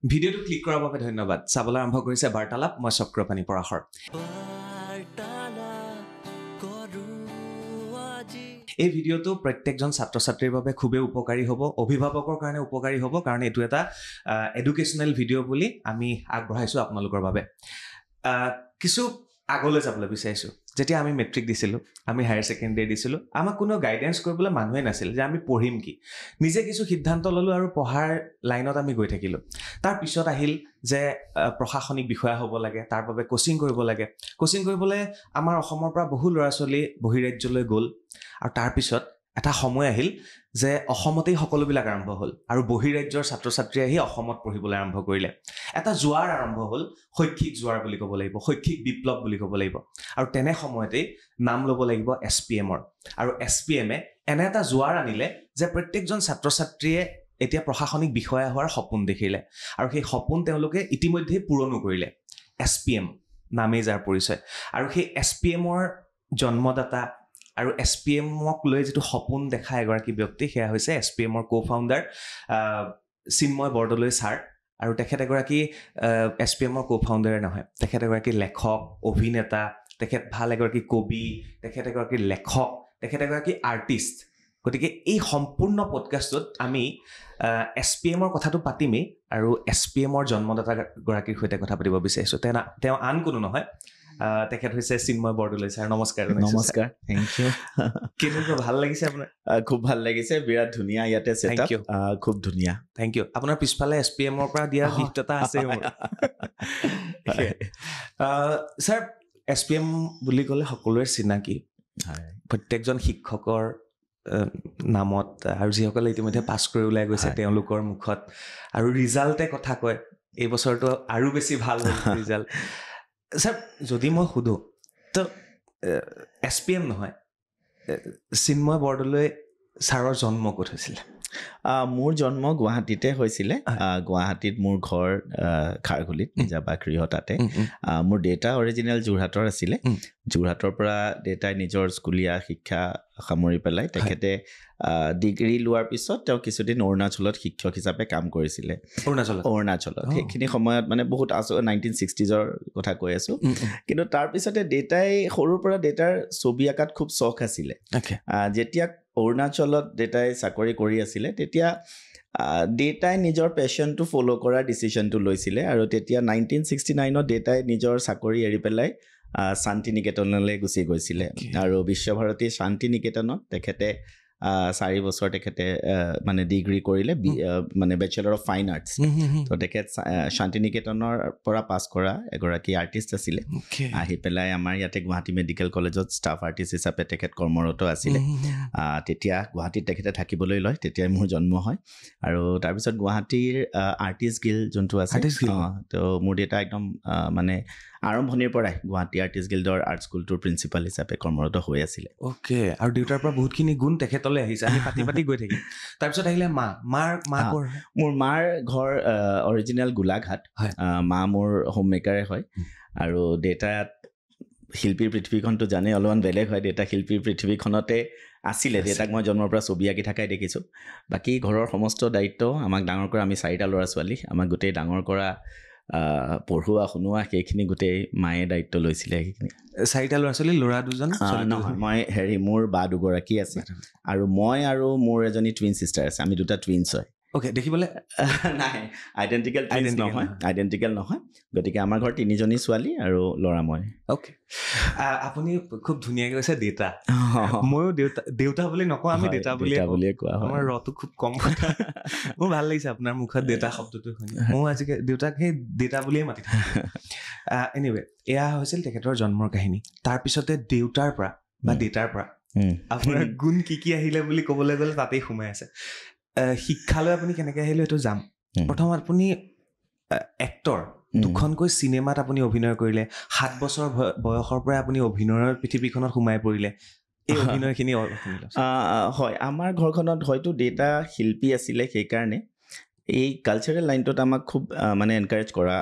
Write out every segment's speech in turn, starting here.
ভিডিঅ'টো ক্লিক কৰাৰ বাবে ধন্যবাদ। চাবলৈ আৰম্ভ কৰিছে বাৰ্তালাপ, মই চক্ৰপাণি পৰাশৰ। এই ভিডিঅ'টো প্ৰত্যেকজন ছাত্ৰ ছাত্ৰীৰ বাবে খুবেই উপকাৰী হ'ব, অভিভাৱকৰ কাৰণে উপকাৰী হ'ব, কাৰণ এইটো এটা এডুকেশ্যনেল ভিডিঅ' বুলি আমি আগবঢ়াইছোঁ আপোনালোকৰ বাবে। কিছু আগলৈ যাবলৈ বিচাৰিছোঁ। যেতিয়া আমি মেট্ৰিক দিছিলোঁ, আমি হায়াৰ ছেকেণ্ডেৰী দিছিলোঁ, আমাক কোনো গাইডেঞ্চ কৰিবলৈ মানুহে নাছিল যে আমি পঢ়িম কি। নিজে কিছু সিদ্ধান্ত ল'লোঁ আৰু পঢ়াৰ লাইনত আমি গৈ থাকিলোঁ। তাৰ পিছত আহিল যে প্ৰশাসনিক বিষয়া হ'ব লাগে, তাৰ বাবে কোচিং কৰিব লাগে। কোচিং কৰিবলৈ আমাৰ অসমৰ পৰা বহু ল'ৰা ছোৱালী বহিৰাজ্যলৈ গ'ল, আৰু তাৰপিছত এটা সময় আহিল যে অসমতেই সকলোবিলাক আৰম্ভ হ'ল আৰু বহিৰাজ্যৰ ছাত্ৰ ছাত্ৰী আহি অসমত পঢ়িবলৈ আৰম্ভ কৰিলে। এটা জোৱাৰ আৰম্ভ হ'ল, শৈক্ষিক জোৱাৰ বুলি ক'ব লাগিব, শৈক্ষিক বিপ্লৱ বুলি ক'ব লাগিব। আৰু তেনে সময়তেই নাম ল'ব লাগিব SPMৰ। আৰু SPMে এনে এটা জোৱাৰ আনিলে যে প্ৰত্যেকজন ছাত্ৰ ছাত্ৰীয়ে এতিয়া প্ৰশাসনিক বিষয়া হোৱাৰ সপোন দেখিলে, আৰু সেই সপোন তেওঁলোকে ইতিমধ্যে পূৰণো কৰিলে। SPM নামেই যাৰ পৰিচয়। আৰু সেই SPMৰ জন্মদাতা আৰু SPMক লৈ যিটো সপোন দেখা এগৰাকী ব্যক্তি, সেয়া হৈছে SPMৰ co-founder চিন্ময় বৰদলৈ ছাৰ। আৰু তেখেত এগৰাকী SPMৰ co-founder নহয়, তেখেত এগৰাকী লেখক, অভিনেতা, তেখেত ভাল এগৰাকী কবি, তেখেত এগৰাকী লেখক, তেখেত এগৰাকী আৰ্টিষ্ট। গতিকে এই সম্পূৰ্ণ পডকাষ্টটোত আমি SPMৰ কথাটো পাতিমেই, আৰু SPMৰ জন্মদাতাগৰাকীৰ সৈতে কথা পাতিব বিচাৰিছোঁ। তেওঁ আন কোনো নহয়, তেখেত হৈছে চিন্ময় বৰদলৈ ছাৰ। নমস্কাৰ। নমস্কাৰ, থেংক ইউ। কেনেকুৱা, ভাল লাগিছে আপোনাৰ? খুব ভাল লাগিছে, বিৰাট ধুনীয়া ইয়াতে ছেটআপ, খুব ধুনীয়া। Thank you. আপোনাৰ পিছফালে SPMৰ পৰা দিয়া গিফ্ট এটা আছে মোৰ। ছাৰ, SPM বুলি ক'লে সকলোৰে চিনাকি, প্ৰত্যেকজন শিক্ষকৰ নামত, আৰু যিসকলে ইতিমধ্যে পাছ কৰি ওলাই গৈছে তেওঁলোকৰ মুখত, আৰু ৰিজাল্টে কথা কয়। এই বছৰটো আৰু বেছি ভাল হ'ল ৰিজাল্ট। ছাৰ, যদি মই সোধোঁ, তো SPM নহয়, চিন্ময় বৰদলৈ ছাৰৰ জন্ম ক'ত হৈছিলে? মোৰ জন্ম গুৱাহাটীতে হৈছিলে। গুৱাহাটীত মোৰ ঘৰ খাৰঘুলিত, নিজাবাকৃহ তাতে। মোৰ দেউতা অৰিজিনেল যোৰহাটৰ আছিলে। যোৰহাটৰ পৰা দেউতাই নিজৰ স্কুলীয়া শিক্ষা সামৰি পেলাই তেখেতে ডিগ্ৰী লোৱাৰ পিছত তেওঁ কিছুদিন অৰুণাচলত শিক্ষক হিচাপে কাম কৰিছিলে। অৰুণাচলত সেইখিনি সময়ত মানে বহুত 1960s কথা কৈ আছোঁ। কিন্তু তাৰপিছতে দেউতাই সৰুৰ পৰা দেউতাৰ ছবি আঁকাত খুব চখ আছিলে। যেতিয়া অৰুণাচলত দেউতাই চাকৰি কৰি আছিলে, তেতিয়া দেউতাই নিজৰ পেশ্যনটো ফ'ল' কৰাৰ ডিচিশ্যনটো লৈছিলে। আৰু তেতিয়া 1969ত দেউতাই নিজৰ চাকৰি এৰি পেলাই শান্তি নিকেতনলৈ গুচি গৈছিলে। আৰু বিশ্বভাৰতী শান্তি নিকেতনত তেখেতে 4 বছৰ তেখেতে মানে ডিগ্ৰী কৰিলে, মানে বেচেলৰ অফ ফাইন আৰ্টছ। তো তেখেত শান্তি নিকেতনৰ পৰা পাছ কৰা এগৰাকী আৰ্টিষ্ট আছিলে। আহি পেলাই আমাৰ ইয়াতে গুৱাহাটী মেডিকেল কলেজত ষ্টাফ আৰ্টিষ্ট হিচাপে তেখেত কৰ্মৰত আছিলে। তেতিয়া গুৱাহাটীত তেখেতে থাকিবলৈ লয়, তেতিয়াই মোৰ জন্ম হয়। আৰু তাৰপিছত গুৱাহাটীৰ আৰ্টিষ্ট গিল্ড যোনটো আছে, তো মোৰ দেউতা একদম মানে আৰম্ভণিৰ পৰাই গুৱাহাটী আৰ্টিষ্ট গিল্ডৰ আৰ্ট স্কুলটোৰ প্ৰিন্সিপাল হিচাপে কৰ্মৰত হৈ আছিলে। আৰু দেউতাৰ পৰা বহুতখিনি গুণ তেখেতলৈ আহিছে, আমি পাতি পাতি গৈ থাকিম। তাৰপিছত আহিলে মোৰ মাৰ ঘৰ অৰিজিনেল গোলাঘাট। মা মোৰ হোম মেকাৰে হয়। আৰু দেউতা শিল্পীৰ পৃথিৱীখনটো জানে অলপমান বেলেগ হয়। দেউতা শিল্পীৰ পৃথিৱীখনতে আছিলে। দেউতাক মই জন্মৰ পৰা ছবি আঁকি থাকাই দেখিছোঁ। বাকী ঘৰৰ সমস্ত দায়িত্ব, আমাক ডাঙৰ কৰা, আমি 4টা ল'ৰা ছোৱালী, আমাক গোটেই ডাঙৰ কৰা, পঢ়োৱা শুনোৱা, সেইখিনি গোটেই মায়ে দায়িত্ব লৈছিলে। সেইখিনি 4টা ল'ৰা ছোৱালী, ল'ৰা 2জন? নহয়, মই মোৰ বা 2গৰাকী আছে, আৰু মই আৰু মোৰ এজনী টুইন চিষ্টাৰ আছে। আমি 2টা টুইনছ হয়। দেখিবলৈ নাই, আইডেণ্টিকেল নহয়। গতিকে আমাৰ ঘৰত 3জনী ছোৱালী আৰু ল'ৰা মই। আপুনি খুব ধুনীয়াকৈ কৈছে দেউতা। ময়ো দেউতা বুলি নকওঁ, আমি দেউতা বুলিয়ে কোৱা হয়। আমাৰ ৰটো খুব কম। মোৰ ভাল লাগিছে আপোনাৰ মুখত দেউতা শব্দটো শুনি। ময়ো আজিকালি দেউতাক সেই দেউতা বুলিয়ে মাতি থাকোঁ। এনিৱে, এয়া হৈছিল তেখেতৰ জন্মৰ কাহিনী। তাৰপিছতে দেউতাৰ পৰা আপোনাৰ গুণ কি আহিলে বুলি ক'বলৈ গ'লে তাতেই সোমাই আছে। শিক্ষালৈ আপুনি কেনেকৈ আহিলে এইটো যাম। প্ৰথম আপুনি এক্টৰ, 2খনকৈ চিনেমাত আপুনি অভিনয় কৰিলে। 7 বছৰ বয়সৰ পৰাই আপুনি অভিনয়ৰ পৃথিৱীখনত সোমাই পৰিলে। এই অভিনয়খিনি হয়, আমাৰ ঘৰখনত হয়তো দেউতা শিল্পী আছিলে, সেইকাৰণে এই কালচাৰেল লাইনটোত আমাক খুব মানে এনকাৰেজ কৰা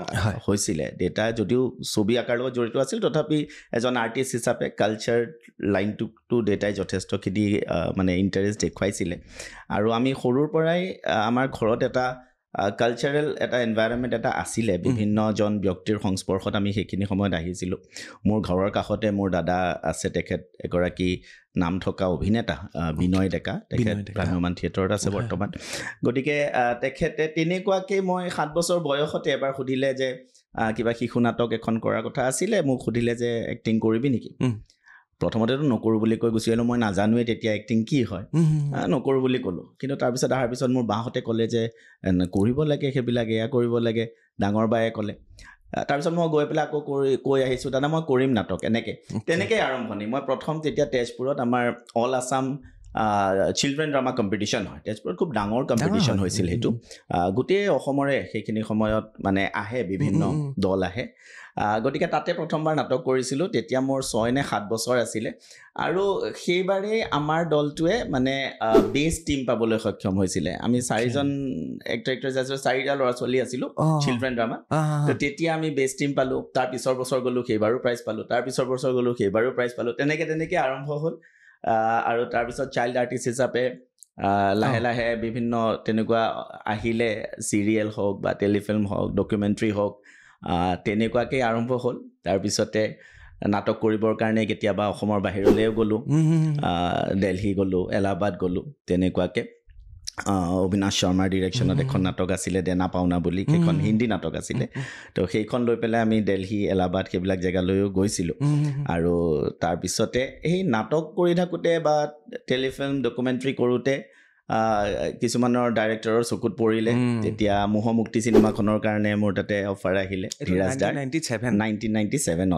হৈছিলে। দেউতা যদিও ছবি আঁকাৰ লগত জড়িত আছিল, তথাপি এজন আৰ্টিষ্ট হিচাপে কালচাৰ লাইনটোতো দেউতাই যথেষ্টখিনি মানে ইণ্টাৰেষ্ট দেখুৱাইছিলে। আৰু আমি সৰুৰ পৰাই আমাৰ ঘৰত এটা কালচাৰেল এটা এনভাইৰনমেণ্ট এটা আছিলে বিভিন্নজন ব্যক্তিৰ সংস্পৰ্শত আমি সেইখিনি সময়ত আহিছিলোঁ মোৰ ঘৰৰ কাষতে মোৰ দাদা আছে তেখেত এগৰাকী নাম থকা অভিনেতা বিনয় ডেকা তেখেত ভ্ৰাম্যমান থিয়েটাৰত আছে বৰ্তমান গতিকে তেখেতে তেনেকুৱাকৈ মই 7 বছৰ বয়সতে এবাৰ সুধিলে যে কিবা শিশু নাটক এখন কৰাৰ কথা আছিলে মোক সুধিলে যে এক্টিং কৰিবি নেকি প্ৰথমতেতো নকৰোঁ বুলি কৈ গুচি আহিলোঁ মই নাজানোৱেই তেতিয়া এক্টিং কি হয় নকৰোঁ বুলি ক'লোঁ কিন্তু তাৰপিছত অহাৰ পিছত মোৰ বাহঁতে ক'লে যে কৰিব লাগে সেইবিলাক এয়া কৰিব লাগে ডাঙৰ বায়ে ক'লে তাৰপিছত মই গৈ পেলাই আকৌ কৈ আহিছোঁ দাদা মই কৰিম নাটক তেনেকৈ আৰম্ভণি মই প্ৰথম তেতিয়া তেজপুৰত আমাৰ all Assam children drama competition হয় তেজপুৰত খুব ডাঙৰ কম্পিটিশ্যন হৈছিল সেইটো গোটেই অসমৰে সেইখিনি সময়ত মানে আহে বিভিন্ন দল আহে গতিকে তাতে প্ৰথমবাৰ নাটক কৰিছিলোঁ তেতিয়া মোৰ 6 নে 7 বছৰ আছিলে আৰু সেইবাৰেই আমাৰ দলটোৱে মানে বেষ্ট টীম পাবলৈ সক্ষম হৈছিলে আমি 4জন এক্টৰ আছিলোঁ 4টা ল'ৰা ছোৱালী আছিলোঁ চিলড্ৰেন ড্ৰামাত তো তেতিয়া আমি বেষ্ট টীম পালোঁ তাৰ পিছৰ বছৰ গ'লোঁ সেইবাৰো প্ৰাইজ পালোঁ তাৰ পিছৰ বছৰ গ'লোঁ সেইবাৰো প্ৰাইজ পালোঁ তেনেকৈ আৰম্ভ হ'ল আৰু তাৰপিছত চাইল্ড আৰ্টিষ্ট হিচাপে লাহে লাহে বিভিন্ন তেনেকুৱা আহিলে চিৰিয়েল হওক বা টেলিফিল্ম হওক ডকুমেণ্টাৰী হওক তেনেকুৱাকৈ আৰম্ভ হ'ল তাৰপিছতে নাটক কৰিবৰ কাৰণে কেতিয়াবা অসমৰ বাহিৰলৈও গ'লোঁ দিল্লী গ'লোঁ এলাহাবাদ গ'লোঁ তেনেকুৱাকৈ অবিনাশ শৰ্মাৰ ডিৰেকশ্যনত এখন নাটক আছিলে দেনা পাওনা বুলি সেইখন হিন্দী নাটক আছিলে তো সেইখন লৈ পেলাই আমি দিল্লী এলাহাবাদ সেইবিলাক জেগালৈও গৈছিলোঁ আৰু তাৰপিছতে সেই নাটক কৰি থাকোঁতে বা টেলিফিল্ম ডকুমেণ্টাৰী কৰোঁতে কিছুমানৰ ডাইৰেক্টৰৰ চকুত পৰিলে তেতিয়া মোহমুক্তি চিনেমাখনৰ কাৰণে মোৰ তাতে অফাৰ আহিলে ধীৰাজ দাৰ 1997ত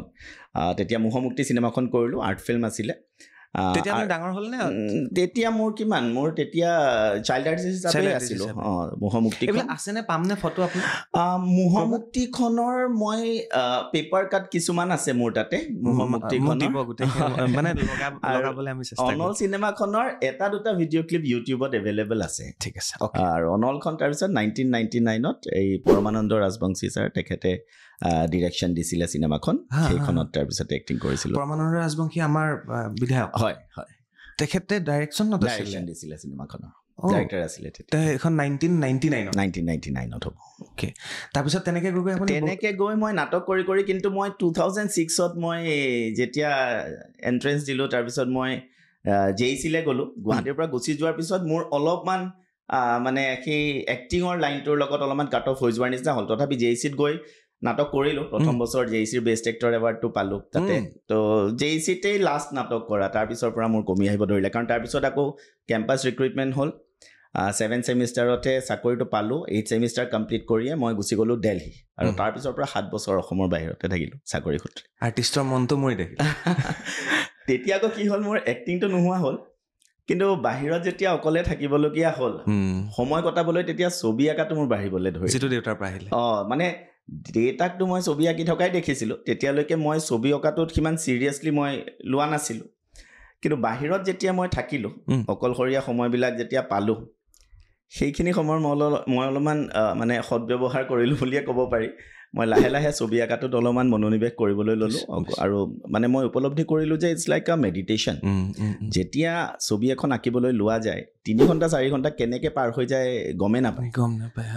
তেতিয়া মোহমুক্তি চিনেমাখন কৰিলোঁ আৰ্ট ফিল্ম আছিলে তেতিয়া মোৰ কিমান মোৰ তেতিয়া চাইল্ড আৰ্টিষ্ট হিচাপে আছিলোঁ মোহমুক্তিখনৰ মই পেপাৰ কাট কিছুমান আছে মোৰ তাতে অনল চিনেমাখনৰ 1-2 ভিডিঅ' ক্লিপ ইউটিউবত এভেইলেবল আছে ঠিক আছে আৰু অনলখন তাৰপিছত 1999ত এই পৰমানন্দ ৰাজবংশী ছাৰ তেখেতে ডিৰেকশ্যন দিছিলে চিনেমাখন সেইখনত তাৰপিছত এক্টিং কৰিছিলোঁ পৰমানন্দ ৰাজবংশী আমাৰ বিধায়ক হয় হয় তেখেতে ডাইৰেকশ্যন দিছিলে চিনেমাখনৰ ডাইৰেক্টৰ আছিলে এখন 1999ত হ'ব অ'কে তাৰপিছত তেনেকৈ গৈ মই নাটক কৰি কিন্তু মই 2006ত মই যেতিয়া এণ্ট্ৰেঞ্চ দিলোঁ তাৰপিছত মই JECলৈ গ'লোঁ গুৱাহাটীৰ পৰা গুচি যোৱাৰ পিছত মোৰ অলপমান মানে সেই এক্টিঙৰ লাইনটোৰ লগত অলপমান কাট অফ হৈ যোৱাৰ নিচিনা হ'ল তথাপি JECত গৈ নাটক কৰিলোঁ প্ৰথম বছৰ JECৰ বেষ্ট এক্টৰ এৱাৰ্ডটো পালোঁ তাতে তো JECতেই লাষ্ট নাটক কৰা তাৰপিছৰ পৰা মোৰ কমি আহিব ধৰিলে কাৰণ তাৰপিছত আকৌ কেম্পাছ ৰিক্ৰুইটমেণ্ট হ'ল 7 ছেমিষ্টাৰতে চাকৰিটো পালোঁ 8 ছেমিষ্টাৰ কমপ্লিট কৰিয়ে মই গুচি গ'লোঁ দিল্লী আৰু তাৰপিছৰ পৰা 7 বছৰ অসমৰ বাহিৰতে থাকিলোঁ চাকৰি সূত্ৰে আৰ্টিষ্টৰ মনটো মৰি থাকিল তেতিয়া আকৌ কি হ'ল মোৰ এক্টিংটো নোহোৱা হ'ল কিন্তু বাহিৰত যেতিয়া অকলে থাকিবলগীয়া হ'ল সময় কটাবলৈ তেতিয়া ছবি আঁকাটো মোৰ বাঢ়িবলৈ ধৰিলে যিটো দেউতাৰ পৰা আহিলে মানে দেউতাকটো মই ছবি আঁকি থকাই দেখিছিলোঁ তেতিয়ালৈকে মই ছবি অঁকাটোত সিমান চিৰিয়াছলি মই লোৱা নাছিলোঁ কিন্তু বাহিৰত যেতিয়া মই থাকিলোঁ অকলশৰীয়া সময়বিলাক যেতিয়া পালোঁ সেইখিনি সময়ৰ মই অলপমান মানে সদব্যৱহাৰ কৰিলোঁ বুলিয়ে ক'ব পাৰি মই লাহে লাহে ছবি আঁকাটোত অলপমান মনোনিৱেশ কৰিবলৈ ল'লোঁ আৰু মানে মই উপলব্ধি কৰিলোঁ যে ইটছ লাইক আ মেডিটেশ্যন যেতিয়া ছবি এখন আঁকিবলৈ লোৱা যায় 3 ঘণ্টা 4 ঘণ্টা কেনেকৈ পাৰ হৈ যায় গমেই নাপায়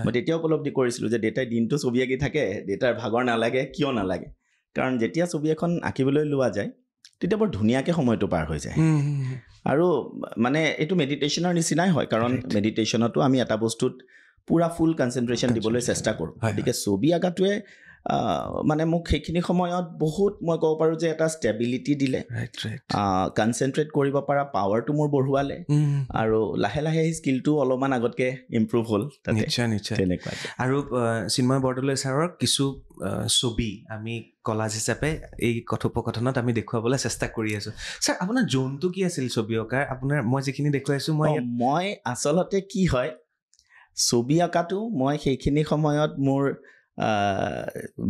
মই তেতিয়া উপলব্ধি কৰিছিলোঁ যে দেউতাই দিনটো ছবি আঁকি থাকে দেউতাৰ ভাগৰ নালাগে কিয় নালাগে কাৰণ যেতিয়া ছবি এখন আঁকিবলৈ লোৱা যায় তেতিয়া বৰ ধুনীয়াকৈ সময়টো পাৰ হৈ যায় আৰু মানে এইটো মেডিটেশ্যনৰ নিচিনাই হয় কাৰণ মেডিটেশ্যনতো আমি এটা বস্তুত পুৰা ফুল কনচেনট্ৰেশ্যন দিবলৈ চেষ্টা কৰোঁ গতিকে ছবি আঁকাটোৱে মানে মোক সেইখিনি সময়ত বহুত মই ক'ব পাৰোঁ যে এটা ষ্টেবিলিটি দিলে কনচেনট্ৰেট কৰিব পৰা পাৱাৰটো মোৰ বঢ়োৱালে আৰু লাহে লাহে সেই স্কিলটো অলপমান আগতকৈ ইম্প্ৰুভ হ'ল নিশ্চয় তেনেকুৱা আৰু চিন্ময় বৰদলৈ ছাৰৰ কিছু ছবি আমি কলাজ হিচাপে এই কথোপকথনত আমি দেখুৱাবলৈ চেষ্টা কৰি আছোঁ ছাৰ আপোনাৰ জোনটো কি আছিল ছবি অঁকাৰ আপোনাৰ মই যিখিনি দেখুৱাইছোঁ মই আচলতে কি হয় ছবি অঁকাটো মই সেইখিনি সময়ত মোৰ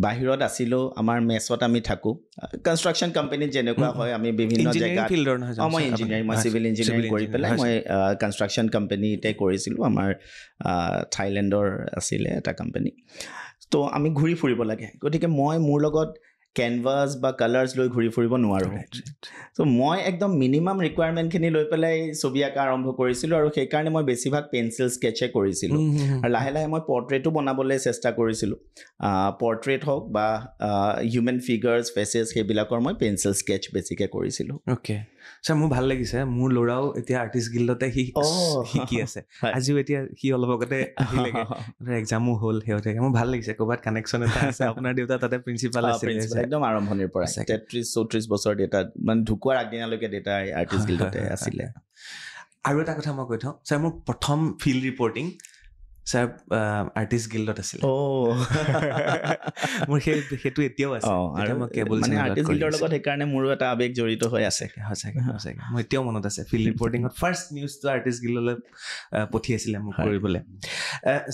বাহিৰত আছিলোঁ আমাৰ মেছত আমি থাকোঁ কনষ্ট্ৰাকশ্যন কোম্পানীত যেনেকুৱা হয় আমি বিভিন্ন জেগাত মই ইঞ্জিনিয়াৰিং মই চিভিল ইঞ্জিনিয়াৰিং কৰি পেলাই মই কনষ্ট্ৰাকশ্যন কোম্পানীতে কৰিছিলোঁ আমাৰ থাইলেণ্ডৰ আছিলে এটা কোম্পানী তো আমি ঘূৰি ফুৰিব লাগে গতিকে মই মোৰ লগত কেনভাছ বা কালাৰ্ছ লৈ ঘূৰি ফুৰিব নোৱাৰোঁ চ' মই একদম মিনিমাম ৰিকুৱাৰমেণ্টখিনি লৈ পেলাই ছবি আঁকা আৰম্ভ কৰিছিলোঁ আৰু সেইকাৰণে মই বেছিভাগ পেঞ্চিল স্কেটচে কৰিছিলোঁ আৰু লাহে লাহে মই পৰ্ট্ৰেটো বনাবলৈ চেষ্টা কৰিছিলোঁ পৰ্ট্ৰেট হওক বা হিউমেন ফিগাৰ্ছ ফেচেছ সেইবিলাকৰ মই পেঞ্চিল স্কেটচ বেছিকৈ কৰিছিলোঁ অ'কে ছাৰ মোৰ ভাল লাগিছে মোৰ ল'ৰাও এতিয়া আৰ্টিষ্ট গিল্ডতে সি শিকি আছে আজিও এতিয়া সি অলপ আগতে আহিলেগে এক্সামো হ'ল সিহঁতে মোৰ ভাল লাগিছে ক'ৰবাত কানেকশ্যন এটা আছে আপোনাৰ দেউতা তাতে প্ৰিন্সিপাল আছিলে একদম আৰম্ভণিৰ পৰা 33-34 বছৰ দেউতা মানে ঢুকোৱাৰ আগদিনালৈকে দেউতা আৰ্টিষ্ট গিল্ডতে আছিলে আৰু এটা কথা মই কৈ থওঁ ছাৰ মোৰ প্ৰথম ফিল্ড ৰিপৰ্টিং ছাৰ আৰ্টিষ্ট গিল্ডত আছিলে মোৰ সেইটো এতিয়াও আছে মই কেবল মানে আৰ্টিষ্ট গিল্ডৰ লগত সেইকাৰণে মোৰো এটা আৱেগ জড়িত হৈ আছে সঁচাকৈ মোৰ এতিয়াও মনত আছে ফিল্ড ৰিপৰ্টিঙত ফাৰ্ষ্ট নিউজটো আৰ্টিষ্ট গিল্ডলৈ পঠিয়াইছিলে মোক কৰিবলৈ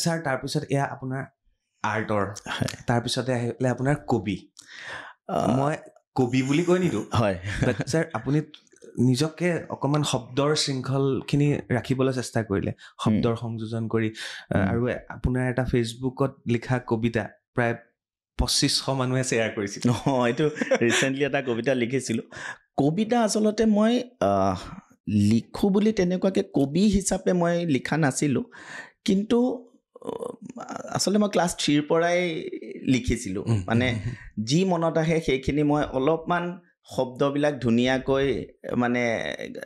ছাৰ তাৰপিছত এয়া আপোনাৰ আৰ্টৰ তাৰপিছতে আহিলে আপোনাৰ কবি মই কবি বুলি কৈ নিদিওঁ হয় ছাৰ আপুনি নিজকে অকণমান শব্দৰ শৃংখলখিনি ৰাখিবলৈ চেষ্টা কৰিলে শব্দৰ সংযোজন কৰি আৰু আপোনাৰ এটা ফেচবুকত লিখা কবিতা প্ৰায় 2500 মানুহে শ্বেয়াৰ কৰিছিল এইটো ৰিচেণ্টলি এটা কবিতা লিখিছিলোঁ কবিতা আচলতে মই লিখোঁ বুলি তেনেকুৱাকৈ কবি হিচাপে মই লিখা নাছিলোঁ কিন্তু আচলতে মই ক্লাছ 3ৰ পৰাই লিখিছিলোঁ মানে যি মনত আহে সেইখিনি মই অলপমান শব্দবিলাক ধুনীয়াকৈ মানে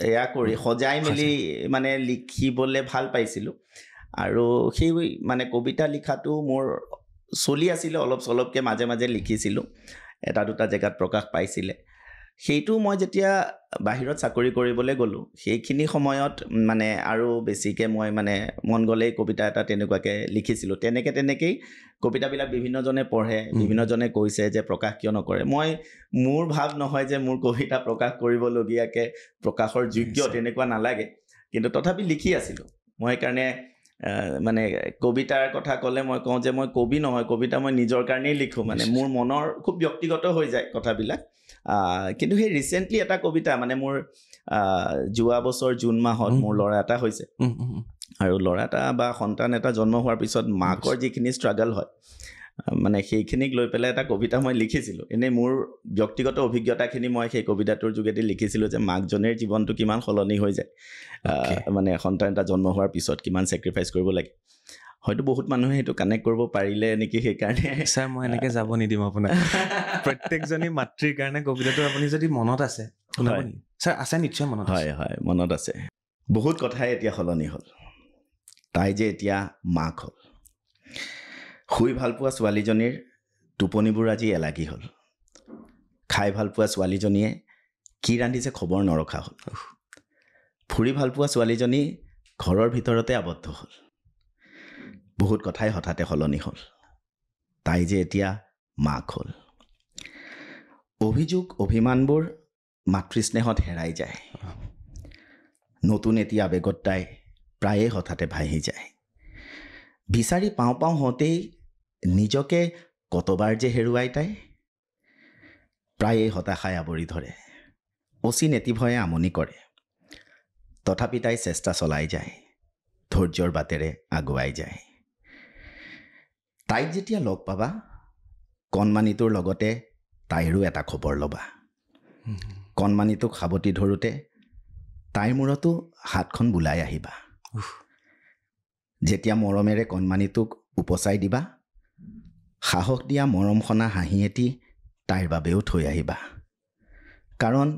এয়া কৰি সজাই মেলি মানে লিখিবলৈ ভাল পাইছিলোঁ আৰু সেই মানে কবিতা লিখাটো মোৰ চলি আছিলে অলপ চলপকৈ মাজে মাজে লিখিছিলোঁ এটা দুটা জেগাত প্ৰকাশ পাইছিলে সেইটো মই যেতিয়া বাহিৰত চাকৰি কৰিবলৈ গ'লোঁ সেইখিনি সময়ত মানে আৰু বেছিকৈ মই মানে মন গ'লেই কবিতা এটা তেনেকুৱাকৈ লিখিছিলোঁ তেনেকেই কবিতাবিলাক বিভিন্নজনে পঢ়ে বিভিন্নজনে কৈছে যে প্ৰকাশ কিয় নকৰে মই মোৰ ভাৱ নহয় যে মোৰ কবিতা প্ৰকাশ কৰিবলগীয়াকৈ প্ৰকাশৰ যোগ্য তেনেকুৱা নালাগে কিন্তু তথাপি লিখি আছিলোঁ মই সেইকাৰণে মানে কবিতাৰ কথা ক'লে মই কওঁ যে মই কবি নহয় কবিতা মই নিজৰ কাৰণেই লিখোঁ মানে মোৰ মনৰ খুব ব্যক্তিগত হৈ যায় কথাবিলাক কিন্তু সেই ৰিচেণ্টলি এটা কবিতা মানে মোৰ যোৱা বছৰ জুন মাহত মোৰ ল'ৰা এটা হৈছে আৰু ল'ৰা এটা বা সন্তান এটা জন্ম হোৱাৰ পিছত মাকৰ যিখিনি ষ্ট্ৰাগল হয় মানে সেইখিনিক লৈ পেলাই এটা কবিতা মই লিখিছিলোঁ এনেই মোৰ ব্যক্তিগত অভিজ্ঞতাখিনি মই সেই কবিতাটোৰ যোগেদি লিখিছিলোঁ যে মাকজনীৰ জীৱনটো কিমান সলনি হৈ যায় মানে সন্তান এটা জন্ম হোৱাৰ পিছত কিমান ছেক্ৰিফাইচ কৰিব লাগে হয়তো বহুত মানুহে সেইটো কানেক্ট কৰিব পাৰিলে নেকি সেইকাৰণে ছাৰ মই এনেকৈ যাব নিদিম আপোনাক প্ৰত্যেকজনী মাতৃৰ কাৰণে কবিতাটো আপুনি যদি মনত আছে শুনাব নেকি ছাৰ আছে নিশ্চয় মনত হয় হয় মনত আছে বহুত কথাই এতিয়া সলনি হ'ল তাই যে এতিয়া মাক হ'ল শুই ভাল পোৱা ছোৱালীজনীৰ টোপনিবোৰ আজি এলাগি হ'ল খাই ভাল পোৱা ছোৱালীজনীয়ে কি ৰান্ধিছে খবৰ নৰখা হ'ল ফুৰি ভাল পোৱা ছোৱালীজনী ঘৰৰ ভিতৰতে আবদ্ধ হ'ল বহুত কথাই হঠাতে সলনি হ'ল তাই যে এতিয়া মাক হ'ল অভিযোগ অভিমানবোৰ মাতৃস্নেহত হেৰাই যায় নতুন এটি আৱেগত তাই প্ৰায়ে হঠাতে ভাহি যায় বিচাৰি পাওঁ হওঁতেই নিজকে কতবাৰ যে হেৰুৱাই তাই প্ৰায়ে হতাশাই আৱৰি ধৰে অচিনাতি ভয়ে আমনি কৰে তথাপি তাই চেষ্টা চলাই যায় ধৈৰ্যৰ বাটেৰে আগুৱাই যায় তাইক যেতিয়া লগ পাবা কণমানিটোৰ লগতে তাইৰো এটা খবৰ ল'বা কণমানিটোক সাৱটি ধৰোঁতে তাইৰ মূৰতো হাতখন বুলাই আহিবা যেতিয়া মৰমেৰে কণমানিটোক উপচাই দিবা সাহস দিয়া মৰমখনা হাঁহি এটি তাইৰ বাবেও থৈ আহিবা কাৰণ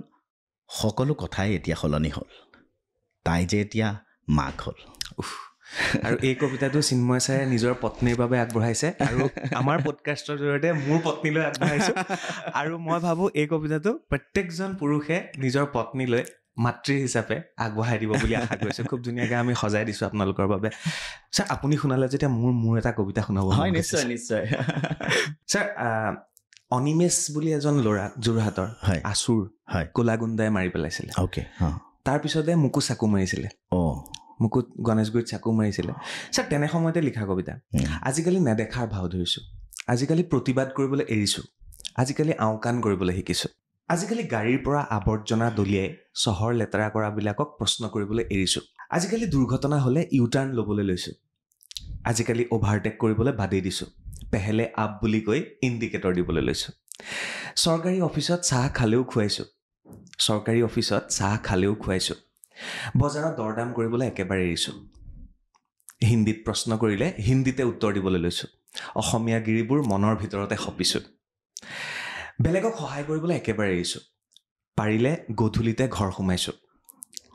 সকলো কথাই এতিয়া সলনি হ'ল তাই যে এতিয়া মাক হ'ল আৰু এই কবিতাটো চিন্ময় ছাৰে নিজৰ পত্নীৰ বাবে আগবঢ়াইছে আৰু আমাৰ পডকাষ্টৰ জৰিয়তে মোৰ পত্নীলৈ আগবঢ়াইছোঁ আৰু মই ভাবোঁ এই কবিতাটো প্ৰত্যেকজন পুৰুষে নিজৰ পত্নীলৈ মাতৃ হিচাপে আগবঢ়াই দিব বুলি আশা কৰিছোঁ খুব ধুনীয়াকৈ আমি সজাই দিছোঁ আপোনালোকৰ বাবে ছাৰ আপুনি শুনালে যেতিয়া মোৰ এটা কবিতা শুনাব হয় নিশ্চয় নিশ্চয় ছাৰ অনিমেষ বুলি এজন ল'ৰা যোৰহাটৰ আচুৰ কোলাগুণ্ডাই মাৰি পেলাইছিলে তাৰপিছতে মোকো চাকু মাৰিছিলে মোকো গণেশগুৰিত চাকু মাৰিছিলে ছাৰ তেনে সময়তে লিখা কবিতা আজিকালি নেদেখাৰ ভাও ধৰিছোঁ আজিকালি প্ৰতিবাদ কৰিবলৈ এৰিছোঁ আজিকালি আওকাণ কৰিবলৈ শিকিছোঁ আজিকালি গাড়ীৰ পৰা আৱৰ্জনা দলিয়াই চহৰ লেতেৰা কৰাবিলাকক প্ৰশ্ন কৰিবলৈ এৰিছোঁ আজিকালি দুৰ্ঘটনা হ'লে ইউটাৰ্ণ ল'বলৈ লৈছোঁ আজিকালি অভাৰটেক কৰিবলৈ বাদেই দিছোঁ পেহেলে আপ বুলি কৈ ইণ্ডিকেটৰ দিবলৈ লৈছোঁ চৰকাৰী অফিচত চাহ খালেও খুৱাইছোঁ, চৰকাৰী অফিচত চাহ খালেও খুৱাইছোঁ, বজাৰত দৰদাম কৰিবলৈ একেবাৰে এৰিছোঁ, হিন্দীত প্ৰশ্ন কৰিলে হিন্দীতে উত্তৰ দিবলৈ লৈছোঁ, অসমীয়া গিৰিবোৰ মনৰ ভিতৰতে সপিছোঁ, বেলেগক সহায় কৰিবলৈ একেবাৰে এৰিছোঁ, পাৰিলে গধূলিতে ঘৰ সোমাইছোঁ,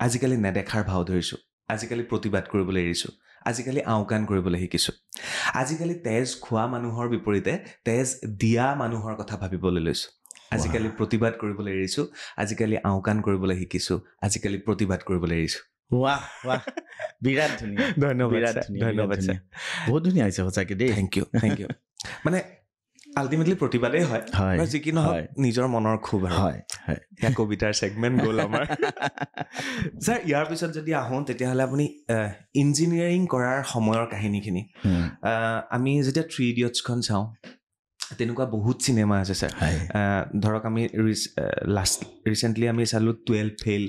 আজিকালি নেদেখাৰ ভাও ধৰিছোঁ, আজিকালি প্ৰতিবাদ কৰিবলৈ এৰিছোঁ, আজিকালি আওকাণ কৰিবলৈ শিকিছোঁ, আজিকালি তেজ খোৱা মানুহৰ বিপৰীতে তেজ দিয়া মানুহৰ কথা ভাবিবলৈ লৈছোঁ, আজিকালি প্ৰতিবাদ কৰিবলৈ এৰিছোঁ, আজিকালি আওকাণ কৰিবলৈ শিকিছোঁ, আজিকালি প্ৰতিবাদ কৰিবলৈ এৰিছোঁ। ৱাহ ৱাহ, বিৰাট ধুনীয়া, ধন্যবাদ ছাৰ। বহুত ধুনীয়া হৈছে সঁচাকৈ দেই। Thank you. মানে আল্টিমেটলি প্ৰতিবাদেই হয়, যি কি নহওক নিজৰ মনৰ ক্ষোভ আৰু ইয়াৰ কবিতাৰ ছেগমেণ্ট গ'ল আমাৰ। ছাৰ, ইয়াৰ পিছত যদি আহোঁ তেতিয়াহ'লে আপুনি ইঞ্জিনিয়াৰিং কৰাৰ সময়ৰ কাহিনীখিনি, আমি যেতিয়া 3 Idiotsখন চাওঁ, তেনেকুৱা বহুত চিনেমা আছে ছাৰ। ধৰক আমি ৰিচেণ্টলি আমি চালোঁ 12 Fail,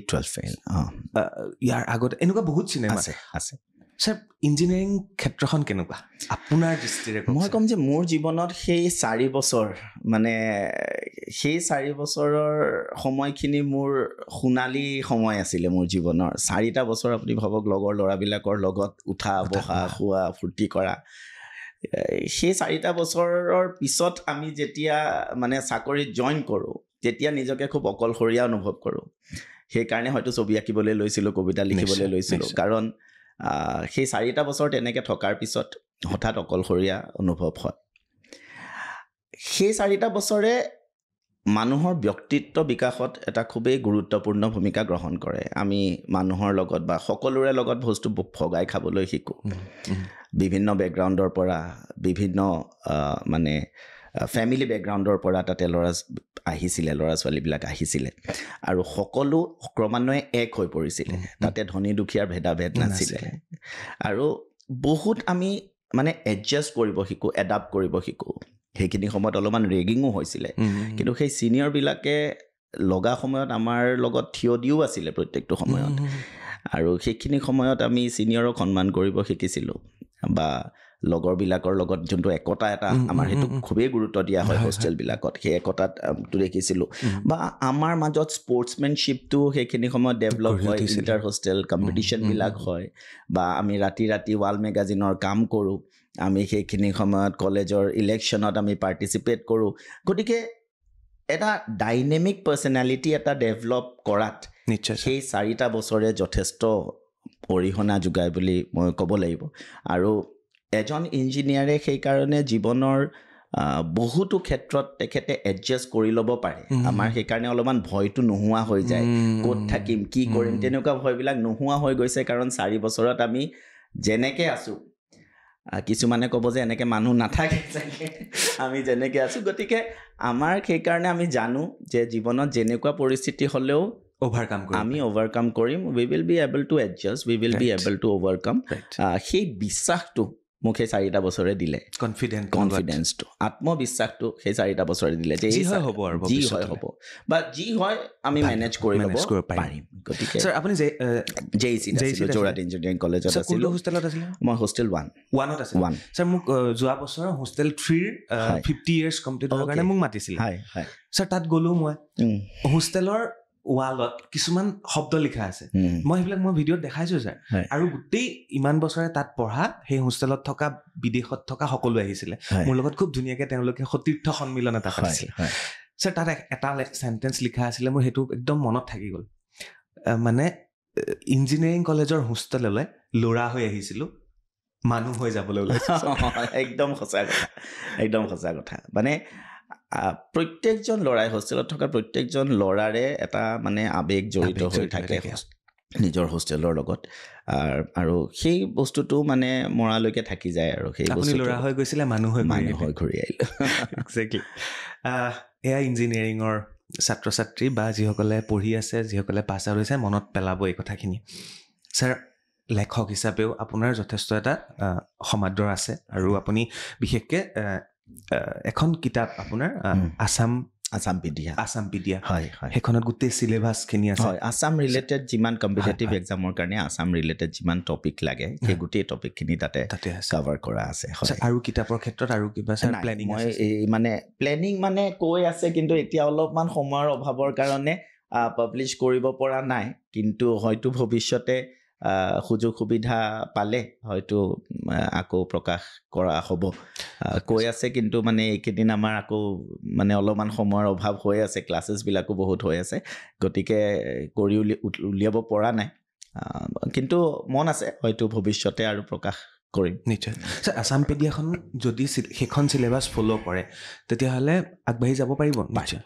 ইয়াৰ আগত এনেকুৱা বহুত চিনেমা আছে। ছাৰ, ইঞ্জিনিয়াৰিং ক্ষেত্ৰখন কেনেকুৱা আপোনাৰ দৃষ্টিৰে? মই ক'ম যে মোৰ জীৱনত সেই 4 বছৰ, মানে সেই 4 বছৰৰ সময়খিনি মোৰ সোণালী সময় আছিলে মোৰ জীৱনৰ। 4টা বছৰ আপুনি ভাবক, লগৰ ল'ৰাবিলাকৰ লগত উঠা বহা, খোৱা ফূৰ্তি কৰা। সেই 4টা বছৰৰ পিছত আমি যেতিয়া মানে চাকৰিত জইন কৰোঁ, তেতিয়া নিজকে খুব অকলশৰীয়া অনুভৱ কৰোঁ। সেইকাৰণে হয়তো ছবি আঁকিবলৈ লৈছিলোঁ, কবিতা লিখিবলৈ লৈছিলোঁ, কাৰণ সেই 4টা বছৰ তেনেকৈ থকাৰ পিছত হঠাৎ অকলশৰীয়া অনুভৱ হয়। সেই 4টা বছৰে মানুহৰ ব্যক্তিত্ব বিকাশত এটা খুবেই গুৰুত্বপূৰ্ণ ভূমিকা গ্ৰহণ কৰে। আমি মানুহৰ লগত বা সকলোৰে লগত বস্তু ভগাই খাবলৈ শিকোঁ। বিভিন্ন বেকগ্ৰাউণ্ডৰ পৰা, বিভিন্ন মানে ফেমিলি বেকগ্ৰাউণ্ডৰ পৰা তাতে ল'ৰা ছোৱালীবিলাক আহিছিলে, আৰু সকলো ক্ৰমান্বয়ে এক হৈ পৰিছিলে। তাতে ধনী দুখীয়াৰ ভেদাভেদ নাছিলে, আৰু বহুত আমি মানে এডজাষ্ট কৰিব শিকোঁ, এডাপ্ট কৰিব শিকোঁ। সেইখিনি সময়ত অলপমান ৰেগিঙো হৈছিলে, কিন্তু সেই ছিনিয়ৰবিলাকে লগা সময়ত আমাৰ লগত থিয় দিও আছিলে প্ৰত্যেকটো সময়ত, আৰু সেইখিনি সময়ত আমি ছিনিয়ৰক সন্মান কৰিব শিকিছিলোঁ, বা লগৰবিলাকৰ লগত যোনটো একতা এটা আমাৰ, সেইটো খুবেই গুৰুত্ব দিয়া হয় হোষ্টেলবিলাকত, সেই একতাটো দেখিছিলোঁ। বা আমাৰ মাজত স্পৰ্টছমেনশ্বিপটো সেইখিনি সময়ত ডেভেলপ হয়, ইণ্টাৰ হোষ্টেল কম্পিটিশ্যনবিলাক হয়, বা আমি ৰাতি ৱাল মেগাজিনৰ কাম কৰোঁ, আমি সেইখিনি সময়ত কলেজৰ ইলেকশ্যনত আমি পাৰ্টিচিপেট কৰোঁ। গতিকে এটা ডাইনেমিক পাৰ্চনেলিটি এটা ডেভেলপ কৰাত সেই 4টা বছৰে যথেষ্ট অৰিহণা যোগায় বুলি মই ক'ব লাগিব। আৰু এজন ইঞ্জিনিয়াৰে সেইকাৰণে জীৱনৰ বহুতো ক্ষেত্ৰত তেখেতে এডজাষ্ট কৰি ল'ব পাৰে। আমাৰ সেইকাৰণে অলপমান ভয়টো নোহোৱা হৈ যায়, ক'ত থাকিম, কি কৰিম, তেনেকুৱা ভয়বিলাক নোহোৱা হৈ গৈছে, কাৰণ 4 বছৰত আমি যেনেকৈ আছোঁ, কিছুমানে ক'ব যে এনেকৈ মানুহ নাথাকে চাগে, আমি যেনেকৈ আছোঁ। গতিকে আমাৰ সেইকাৰণে আমি জানো যে জীৱনত যেনেকুৱা পৰিস্থিতি হ'লেও আমি অভাৰকাম কৰিম, we will be able to adjust, we will be able to overcome. সেই বিশ্বাসটো মোক সেই 4টা বছৰে দিলে, কনফিডেন্সটো, আত্মবিশ্বাসটো সেই 4টা বছৰে দিলে যে যি হয় হ'ব, বা যি হয় আমি মেনেজ কৰি ল'ব পাৰিম। গতিকে আপুনি যোৰহাট ইঞ্জিনিয়াৰিং কলেজত আছিলোঁ। মই হোষ্টেল 1ত আছিলোঁ। ছাৰ, মোক যোৱা বছৰ হোষ্টেল 3ৰ 50 years কমপ্লিট হোৱাৰ কাৰণে মোক মাতিছিলে। ছাৰ, তাত গ'লোঁ মই, হোষ্টেলৰ ৱালত কিছুমান শব্দ লিখা আছে, মই সেইবিলাক ভিডিঅ'ত দেখাইছোঁ ছাৰ, আৰু গোটেই ইমান বছৰে তাত পঢ়া, সেই হোষ্টেলত থকা, বিদেশত থকা সকলো আহিছিলে মোৰ লগত, খুব ধুনীয়াকৈ তেওঁলোকে সতীৰ্থ সন্মিলন এটা পাতিছিলে। ছাৰ, তাত এটা চেণ্টেঞ্চ লিখা আছিলে, মোৰ সেইটো একদম মনত থাকি গ'ল, মানে ইঞ্জিনিয়াৰিং কলেজৰ হোষ্টেললৈ ল'ৰা হৈ আহিছিলোঁ, মানুহ হৈ যাবলৈ ওলাইছোঁ। একদম সঁচা কথা, একদম সঁচা কথা। মানে প্ৰত্যেকজন ল'ৰাই, হোষ্টেলত থকা প্ৰত্যেকজন ল'ৰাৰে এটা মানে আৱেগ জড়িত হৈ থাকে নিজৰ হোষ্টেলৰ লগত, আৰু সেই বস্তুটো মানে মৰালৈকে থাকি যায়, আৰু সেই বস্তু ল'ৰা হৈ গৈছিলে, মানুহ হৈ ঘূৰি আহিলোঁ। এক্সেক্টলি। এয়া ইঞ্জিনিয়াৰিঙৰ ছাত্ৰ ছাত্ৰী বা যিসকলে পঢ়ি আছে, যিসকলে পাছ আউট হৈছে, মনত পেলাব এই কথাখিনি। ছাৰ, লেখক হিচাপেও আপোনাৰ যথেষ্ট এটা সমাদৰ আছে, আৰু আপুনি বিশেষকৈ এখন কিতাপ আপোনাৰ আছাম আছাম পিডিয়া হয় হয় সেইখনত গোটেই চিলেবাছখিনি আছে হয় আছাম ৰিলেটেড যিমান কম্পিটিটিভ এক্সামৰ কাৰণে আছাম ৰিলেটেড যিমান টপিক লাগে সেই গোটেই টপিকখিনি তাতে কভাৰ কৰা আছে আৰু কিতাপৰ ক্ষেত্ৰত আৰু কিবা প্লেনিং মই মানে প্লেনিং মানে কৈ আছে কিন্তু এতিয়া অলপমান সময়ৰ অভাৱৰ কাৰণে পাব্লিছ কৰিব পৰা নাই কিন্তু হয়তো ভৱিষ্যতে সুযোগ সুবিধা পালে হয়তো আকৌ প্ৰকাশ কৰা হ'ব কৈ আছে কিন্তু মানে এইকেইদিন আমাৰ আকৌ মানে অলপমান সময়ৰ অভাৱ হৈ আছে ক্লাছেছবিলাকো বহুত হৈ আছে গতিকে কৰি উলিয়াব পৰা নাই কিন্তু মন আছে হয়তো ভৱিষ্যতে আৰু প্ৰকাশ কৰিম নিশ্চয় আছাম পিডিয়াখন যদি সেইখন চিলেবাছ ফ'ল' কৰে তেতিয়াহ'লে আগবাঢ়ি যাব পাৰিব নিশ্চয়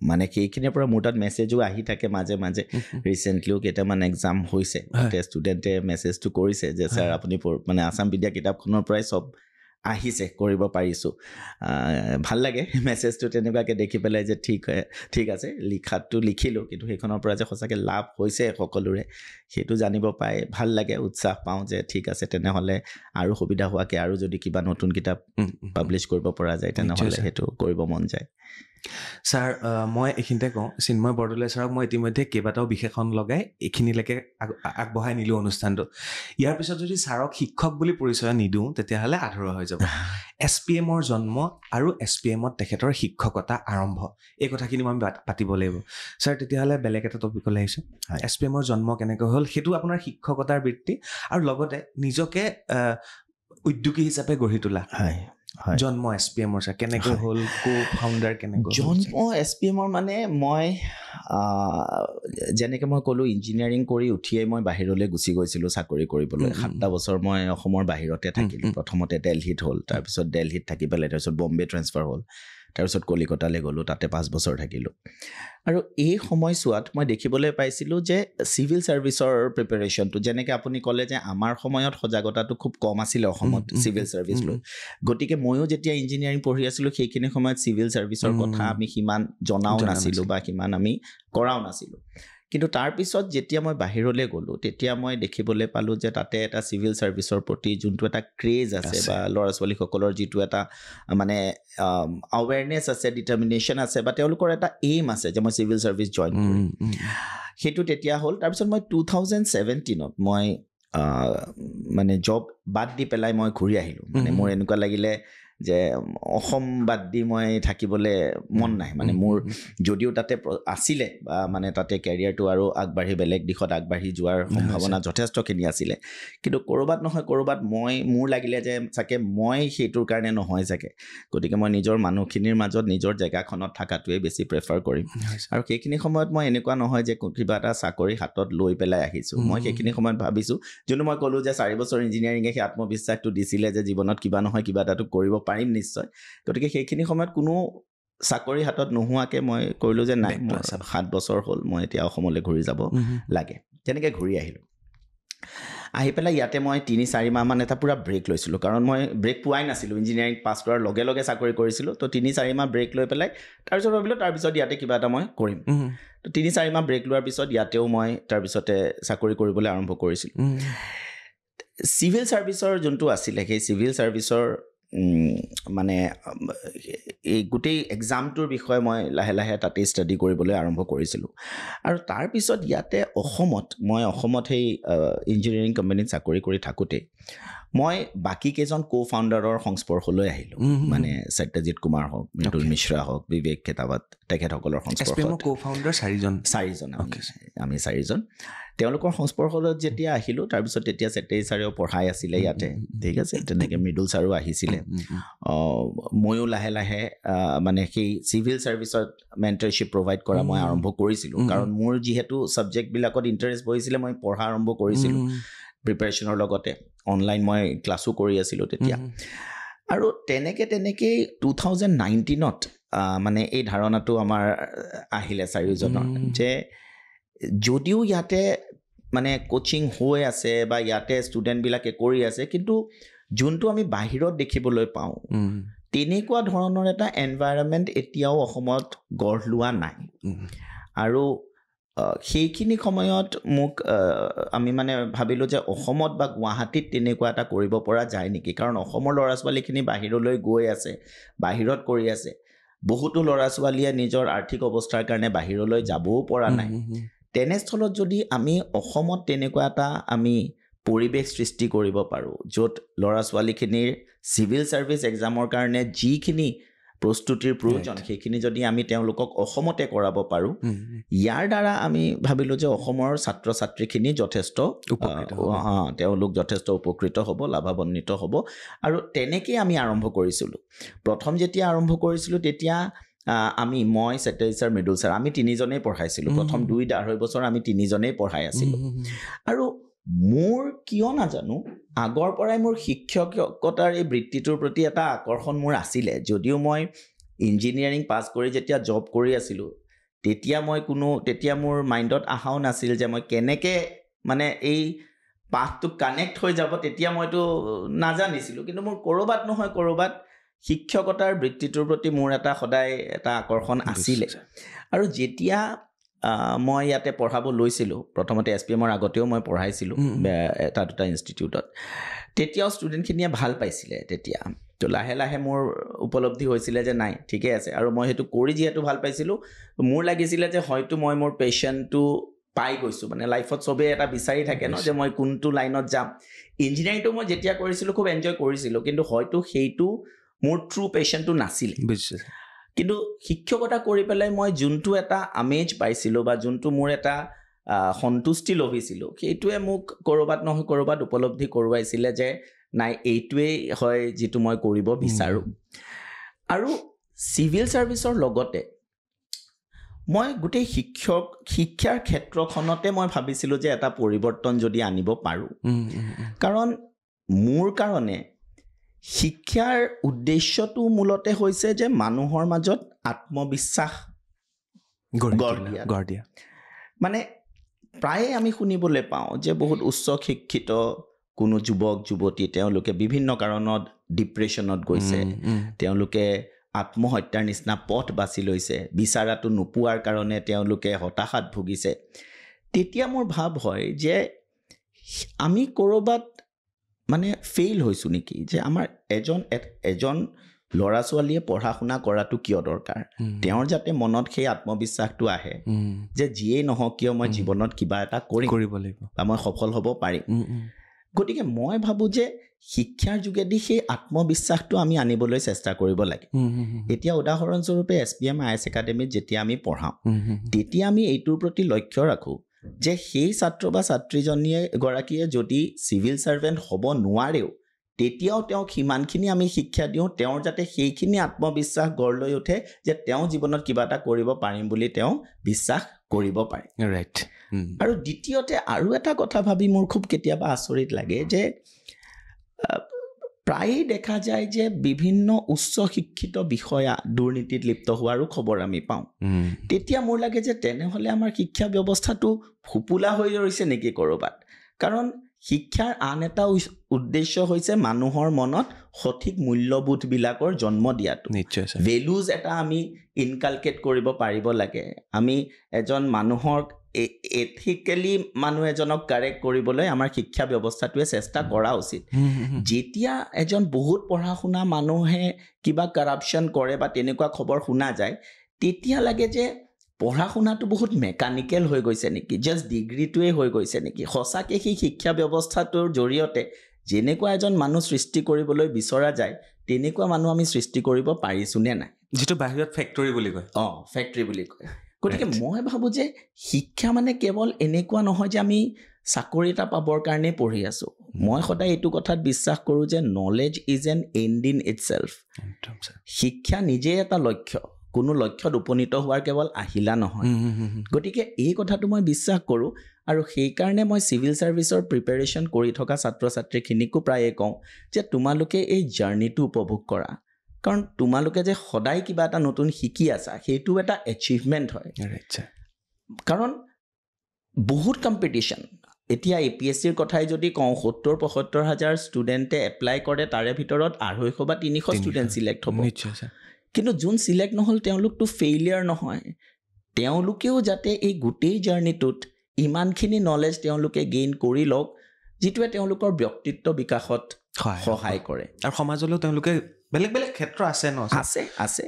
মানে সেইখিনিৰ পৰা মোৰ তাত মেছেজো আহি থাকে মাজে মাজে ৰিচেণ্টলিও কেইটামান এক্সাম হৈছে তাতে ষ্টুডেণ্টে মেছেজটো কৰিছে যে ছাৰ আপুনি মানে আছাম পিডিয়া কিতাপখনৰ পৰাই চব আহিছে কৰিব পাৰিছোঁ ভাল লাগে মেছেজটো তেনেকুৱাকৈ দেখি পেলাই যে ঠিক আছে লিখাটো লিখিলোঁ কিন্তু সেইখনৰ পৰা যে সঁচাকৈ লাভ হৈছে সকলোৰে সেইটো জানিব পাই ভাল লাগে উৎসাহ পাওঁ যে ঠিক আছে তেনেহ'লে আৰু সুবিধা হোৱাকৈ আৰু যদি কিবা নতুন কিতাপ পাব্লিছ কৰিব পৰা যায় তেনেহ'লে সেইটো কৰিব মন যায় ছাৰ মই এইখিনিতে কওঁ চিন্ময় বৰদলৈ ছাৰক মই ইতিমধ্যে কেইবাটাও বিশেষণ লগাই এইখিনিলৈকে আগবঢ়াই নিলোঁ অনুষ্ঠানটো ইয়াৰ পিছত যদি ছাৰক শিক্ষক বুলি পৰিচয় নিদিওঁ তেতিয়াহ'লে আধৰুৱা হৈ যাব SPMৰ জন্ম আৰু SPMত তেখেতৰ শিক্ষকতা আৰম্ভ এই কথাখিনি মই পাতিব লাগিব ছাৰ তেতিয়াহ'লে বেলেগ এটা টপিকলৈ আহিছোঁ SPMৰ জন্ম কেনেকৈ হ'ল সেইটো আপোনাৰ শিক্ষকতাৰ বৃত্তি আৰু লগতে নিজকে উদ্যোগী হিচাপে গঢ়ি তোলা জন্ম SPMৰ ছাৰ কেনেকৈ হ'ল ফাউণ্ডাৰ কেনেকৈ জন্ম SPMৰ মানে মই যেনেকৈ মই ক'লোঁ ইঞ্জিনিয়াৰিং কৰি উঠিয়েই মই বাহিৰলৈ গুচি গৈছিলোঁ চাকৰি কৰিবলৈ 7টা বছৰ মই অসমৰ বাহিৰতে থাকিলোঁ প্ৰথমতে দিল্লীত হ'ল তাৰপিছত দিল্লীত থাকি পেলাই তাৰপিছত বম্বে ট্ৰেন্সফাৰ হ'ল তাৰপিছত কলিকতালৈ গ'লোঁ তাতে 5 বছৰ থাকিলোঁ আৰু এই সময়ছোৱাত মই দেখিবলৈ পাইছিলোঁ যে চিভিল ছাৰ্ভিচৰ প্ৰিপেৰেশ্যনটো যেনেকৈ আপুনি ক'লে যে আমাৰ সময়ত সজাগতাটো খুব কম আছিলে অসমত চিভিল ছাৰ্ভিচ লৈ গতিকে ময়ো যেতিয়া ইঞ্জিনিয়াৰিং পঢ়ি আছিলোঁ সেইখিনি সময়ত চিভিল ছাৰ্ভিচৰ কথা আমি সিমান জনাও নাছিলোঁ বা সিমান আমি কৰাও নাছিলোঁ কিন্তু তাৰপিছত যেতিয়া মই বাহিৰলৈ গ'লোঁ তেতিয়া মই দেখিবলৈ পালোঁ যে তাতে এটা চিভিল ছাৰ্ভিচৰ প্ৰতি যোনটো এটা ক্ৰেজ আছে বা ল'ৰা ছোৱালীসকলৰ যিটো এটা মানে আৱেৰনেছ আছে ডিটাৰমিনেশ্যন আছে বা তেওঁলোকৰ এটা এইম আছে যে মই চিভিল ছাৰ্ভিচ জইন কৰিম সেইটো তেতিয়া হ'ল তাৰপিছত মই 2017ত মই মানে জব বাদ দি পেলাই মই ঘূৰি আহিলোঁ মানে মোৰ এনেকুৱা লাগিলে যে অসম বাদ দি মই থাকিবলৈ মন নাই মানে মোৰ যদিও তাতে আছিলে বা মানে তাতে কেৰিয়াৰটো আৰু আগবাঢ়ি বেলেগ দিশত আগবাঢ়ি যোৱাৰ সম্ভাৱনা যথেষ্টখিনি আছিলে কিন্তু ক'ৰবাত নহয় ক'ৰবাত মোৰ লাগিলে যে চাগে মই সেইটোৰ কাৰণে নহয় চাগে গতিকে মই নিজৰ মানুহখিনিৰ মাজত নিজৰ জেগাখনত থকাটোৱে বেছি প্ৰেফাৰ কৰিম আৰু সেইখিনি সময়ত মই এনেকুৱা নহয় যে কিবা এটা চাকৰি হাতত লৈ পেলাই আহিছোঁ মই সেইখিনি সময়ত ভাবিছোঁ যোনটো মই ক'লোঁ যে 4 বছৰ ইঞ্জিনিয়াৰিঙে সেই আত্মবিশ্বাসটো দিছিলে যে জীৱনত কিবা নহয় কিবা এটাটো কৰিব পাৰিম নিশ্চয় গতিকে সেইখিনি সময়ত কোনো চাকৰি হাতত নোহোৱাকৈ মই কৰিলোঁ যে নাই মোৰ 7 বছৰ হ'ল মই এতিয়া অসমলৈ ঘূৰি যাব লাগে তেনেকৈ ঘূৰি আহিলোঁ আহি পেলাই ইয়াতে মই 3-4 মাহমান এটা পূৰা ব্ৰেক লৈছিলোঁ কাৰণ মই ব্ৰেক পোৱাই নাছিলোঁ ইঞ্জিনিয়াৰিং পাছ কৰাৰ লগে লগে চাকৰি কৰিছিলোঁ তো 3-4 মাহ ব্ৰেক লৈ পেলাই তাৰপিছত ভাবিলোঁ তাৰপিছত ইয়াতে কিবা এটা মই কৰিম তো 3-4 মাহ ব্ৰেক লোৱাৰ পিছত ইয়াতেও মই তাৰপিছতে চাকৰি কৰিবলৈ আৰম্ভ কৰিছিলোঁ চিভিল ছাৰ্ভিচৰ যোনটো আছিলে সেই চিভিল ছাৰ্ভিচৰ মানে এই গোটেই এক্সামটোৰ বিষয়ে মই লাহে লাহে তাতে ষ্টাডি কৰিবলৈ আৰম্ভ কৰিছিলোঁ আৰু তাৰপিছত ইয়াতে অসমত সেই ইঞ্জিনিয়াৰিং কোম্পানীত চাকৰি কৰি থাকোঁতে মই বাকী কেইজন ফাউণ্ডাৰৰ সংস্পৰ্শলৈ আহিলোঁ মানে সত্যজিৎ কুমাৰ হওক মৃদুল মিশ্ৰা হওক বিবেক খেতাৱাত তেখেতসকলৰ সংস্পৰ্শত ফাউণ্ডাৰ 4জন আমি 4জন তেওঁলোকৰ সংস্পৰ্শলৈ যেতিয়া আহিলোঁ তাৰপিছত তেতিয়া ছেক্ৰেটাৰী ছাৰেও পঢ়াই আছিলে ইয়াতে ঠিক আছে তেনেকৈ মৃদুল ছাৰো আহিছিলে ময়ো লাহে লাহে মানে সেই চিভিল ছাৰ্ভিচত মেণ্টৰশ্বিপ প্ৰভাইড কৰা মই আৰম্ভ কৰিছিলোঁ কাৰণ মোৰ যিহেতু ছাবজেক্টবিলাকত ইণ্টাৰেষ্ট বহিছিলে মই পঢ়া আৰম্ভ কৰিছিলোঁ প্ৰিপেৰেশ্যনৰ লগতে অনলাইন মই ক্লাছো কৰি আছিলোঁ তেতিয়া আৰু তেনেকৈ 2019ত মানে এই ধাৰণাটো আমাৰ আহিলে 4জনৰ যে যদিও ইয়াতে মানে কোচিং হৈ আছে বা ইয়াতে ষ্টুডেণ্টবিলাকে কৰি আছে কিন্তু যোনটো আমি বাহিৰত দেখিবলৈ পাওঁ তেনেকুৱা ধৰণৰ এটা এনভাইৰনমেণ্ট এতিয়াও অসমত গঢ় লোৱা নাই আৰু সেইখিনি সময়ত মোক আমি মানে ভাবিলোঁ যে অসমত বা গুৱাহাটীত তেনেকুৱা এটা কৰিব পৰা যায় নেকি কাৰণ অসমৰ ল'ৰা ছোৱালীখিনি বাহিৰলৈ গৈ আছে বাহিৰত কৰি আছে বহুতো ল'ৰা ছোৱালীয়ে নিজৰ আৰ্থিক অৱস্থাৰ কাৰণে বাহিৰলৈ যাবও পৰা নাই তেনেস্থলত যদি আমি অসমত তেনেকুৱা এটা আমি পৰিৱেশ সৃষ্টি কৰিব পাৰোঁ য'ত ল'ৰা ছোৱালীখিনিৰ চিভিল ছাৰ্ভিচ এক্সামৰ কাৰণে যিখিনি প্ৰস্তুতিৰ প্ৰয়োজন সেইখিনি যদি আমি তেওঁলোকক অসমতে কৰাব পাৰোঁ ইয়াৰ দ্বাৰা আমি ভাবিলোঁ যে অসমৰ ছাত্ৰ ছাত্ৰীখিনি যথেষ্ট তেওঁলোক যথেষ্ট উপকৃত হ'ব লাভান্বিত হ'ব আৰু তেনেকেই আমি আৰম্ভ কৰিছিলোঁ প্ৰথম যেতিয়া আৰম্ভ কৰিছিলোঁ তেতিয়া মই ছেটেল ছাৰ মৃদুল ছাৰ আমি তিনিজনেই পঢ়াইছিলোঁ প্ৰথম 2-2.5 বছৰ আমি তিনিজনেই পঢ়াই আছিলোঁ আৰু মোৰ কিয় নাজানো আগৰ পৰাই মোৰ শিক্ষকতাৰ এই বৃত্তিটোৰ প্ৰতি এটা আকৰ্ষণ মোৰ আছিলে যদিও মই ইঞ্জিনিয়াৰিং পাছ কৰি যেতিয়া জব কৰি আছিলোঁ তেতিয়া মোৰ মাইণ্ডত আহাও নাছিল যে মই কেনেকৈ মানে এই পাথটো কানেক্ট হৈ যাব তেতিয়া মইতো নাজানিছিলোঁ কিন্তু মোৰ ক'ৰবাত নহয় ক'ৰবাত শিক্ষকতাৰ বৃত্তিটোৰ প্ৰতি মোৰ এটা সদায় এটা আকৰ্ষণ আছিলে আৰু যেতিয়া মই ইয়াতে পঢ়াব লৈছিলোঁ প্ৰথমতে SPMৰ আগতেও মই পঢ়াইছিলোঁ এটা দুটা ইনষ্টিটিউটত তেতিয়াও ষ্টুডেণ্টখিনিয়ে ভাল পাইছিলে তেতিয়া তো লাহে লাহে মোৰ উপলব্ধি হৈছিলে যে নাই ঠিকে আছে আৰু মই সেইটো কৰি যিহেতু ভাল পাইছিলোঁ মোৰ লাগিছিলে যে হয়তো মই মোৰ পেশ্যনটো পাই গৈছোঁ মানে লাইফত চবেই এটা বিচাৰি থাকে ন যে মই কোনটো লাইনত যাম ইঞ্জিনিয়াৰিংটো মই যেতিয়া কৰিছিলোঁ খুব এনজয় কৰিছিলোঁ কিন্তু হয়তো সেইটো মোৰ ট্ৰু পেশ্যনটো নাছিলে কিন্তু শিক্ষকতা কৰি পেলাই মই যোনটো এটা আমেজ পাইছিলোঁ বা যোনটো মোৰ এটা সন্তুষ্টি লভিছিলোঁ সেইটোৱে মোক ক'ৰবাত নহয় ক'ৰবাত উপলব্ধি কৰোৱাইছিলে যে নাই এইটোৱেই হয় যিটো মই কৰিব বিচাৰোঁ আৰু চিভিল ছাৰ্ভিচৰ লগতে মই গোটেই শিক্ষাৰ ক্ষেত্ৰখনতে মই ভাবিছিলোঁ যে এটা পৰিৱৰ্তন যদি আনিব পাৰোঁ কাৰণ মোৰ কাৰণে শিক্ষাৰ উদ্দেশ্যটো মূলতে হৈছে যে মানুহৰ মাজত আত্মবিশ্বাস গঢ় দিয়া মানে প্ৰায়ে আমি শুনিবলৈ পাওঁ যে বহুত উচ্চ শিক্ষিত কোনো যুৱক যুৱতী তেওঁলোকে বিভিন্ন কাৰণত ডিপ্ৰেশ্যনত গৈছে তেওঁলোকে আত্মহত্যাৰ নিচিনা পথ বাছি লৈছে বিচাৰাটো নোপোৱাৰ কাৰণে তেওঁলোকে হতাশাত ভুগিছে তেতিয়া মোৰ ভাৱ হয় যে আমি ক'ৰবাত মানে ফেইল হৈছোঁ নেকি যে আমাৰ এজন ল'ৰা ছোৱালীয়ে পঢ়া শুনা কৰাটো কিয় দৰকাৰ তেওঁৰ যাতে মনত সেই আত্মবিশ্বাসটো আহে যে যিয়েই নহওক কিয় মই জীৱনত কিবা এটা কৰিব লাগিব বা মই সফল হ'ব পাৰিম গতিকে মই ভাবোঁ যে শিক্ষাৰ যোগেদি সেই আত্মবিশ্বাসটো আমি আনিবলৈ চেষ্টা কৰিব লাগে এতিয়া উদাহৰণস্বৰূপে SPM IS একাডেমীত যেতিয়া আমি পঢ়াওঁ তেতিয়া আমি এইটোৰ প্ৰতি লক্ষ্য ৰাখোঁ যে সেই ছাত্ৰ বা ছাত্ৰীজনীয়ে যদি চিভিল ছাৰ্ভেণ্ট হ'ব নোৱাৰেও তেতিয়াও তেওঁক সিমানখিনি আমি শিক্ষা দিওঁ তেওঁৰ যাতে সেইখিনি আত্মবিশ্বাস গঢ় লৈ উঠে যে তেওঁ জীৱনত কিবা এটা কৰিব পাৰিম বুলি তেওঁ বিশ্বাস কৰিব পাৰে ৰাইট আৰু দ্বিতীয়তে আৰু এটা কথা ভাবি মোৰ খুব কেতিয়াবা আচৰিত লাগে যে প্ৰায়েই দেখা যায় যে বিভিন্ন উচ্চ শিক্ষিত বিষয়া দুৰ্নীতিত লিপ্ত হোৱাৰো খবৰ আমি পাওঁ তেতিয়া মোৰ লাগে যে তেনেহ'লে আমাৰ শিক্ষা ব্যৱস্থাটো ফুপুলা হৈ ৰৈছে নেকি ক'ৰবাত কাৰণ শিক্ষাৰ আন এটা উদ্দেশ্য হৈছে মানুহৰ মনত সঠিক মূল্যবোধবিলাকৰ জন্ম দিয়াটো ভেলুজ এটা আমি ইনকালকেট কৰিব পাৰিব লাগে আমি এজন মানুহক এথিকেলি মানুহ এজনক কাৰেক্ট কৰিবলৈ আমাৰ শিক্ষা ব্যৱস্থাটোৱে চেষ্টা কৰা উচিত যেতিয়া এজন বহুত পঢ়া শুনা মানুহে কিবা কাৰাপশ্যন কৰে বা তেনেকুৱা খবৰ শুনা যায় তেতিয়া লাগে যে পঢ়া শুনাটো বহুত মেকানিকেল হৈ গৈছে নেকি জাষ্ট ডিগ্ৰীটোৱে হৈ গৈছে নেকি সঁচাকৈ সেই শিক্ষা ব্যৱস্থাটোৰ জৰিয়তে যেনেকুৱা এজন মানুহ সৃষ্টি কৰিবলৈ বিচৰা যায় তেনেকুৱা মানুহ আমি সৃষ্টি কৰিব পাৰিছোঁ নে নাই যিটো বাহিৰত ফেক্টৰী বুলি কয় ফেক্টৰী বুলি কয় গতিকে মই ভাবোঁ যে শিক্ষা মানে কেৱল এনেকুৱা নহয় যে আমি চাকৰি এটা পাবৰ কাৰণেই পঢ়ি আছোঁ মই সদায় এইটো কথাত বিশ্বাস কৰোঁ যে knowledge is an end in itself শিক্ষা নিজেই এটা লক্ষ্য কোনো লক্ষ্যত উপনীত হোৱাৰ কেৱল আহিলা নহয় গতিকে এই কথাটো মই বিশ্বাস কৰোঁ আৰু সেইকাৰণে মই চিভিল ছাৰ্ভিচৰ প্ৰিপেৰেশ্যন কৰি থকা ছাত্ৰ ছাত্ৰীখিনিকো প্ৰায়ে কওঁ যে তোমালোকে এই জাৰ্ণিটো উপভোগ কৰা কাৰণ তোমালোকে যে সদায় কিবা এটা নতুন শিকি আছা সেইটো এটা এচিভমেণ্ট হয় কাৰণ বহুত কম্পিটিশ্যন এতিয়া APSCৰ কথাই যদি কওঁ 70-75 হাজাৰ ষ্টুডেণ্টে এপ্লাই কৰে তাৰে ভিতৰত 250 বা 300 ষ্টুডেণ্ট ছিলেক্ট হ'ব কিন্তু যোন ছিলেক্ট নহ'ল তেওঁলোকতো ফেইলিয়াৰ নহয় তেওঁলোকেও যাতে এই গোটেই জাৰ্ণিটোত ইমানখিনি নলেজ তেওঁলোকে গেইন কৰি লওক যিটোৱে তেওঁলোকৰ ব্যক্তিত্ব বিকাশত সহায় কৰে আৰু সমাজলৈও তেওঁলোকে বেলেগ বেলেগ ক্ষেত্ৰ আছে ন আছে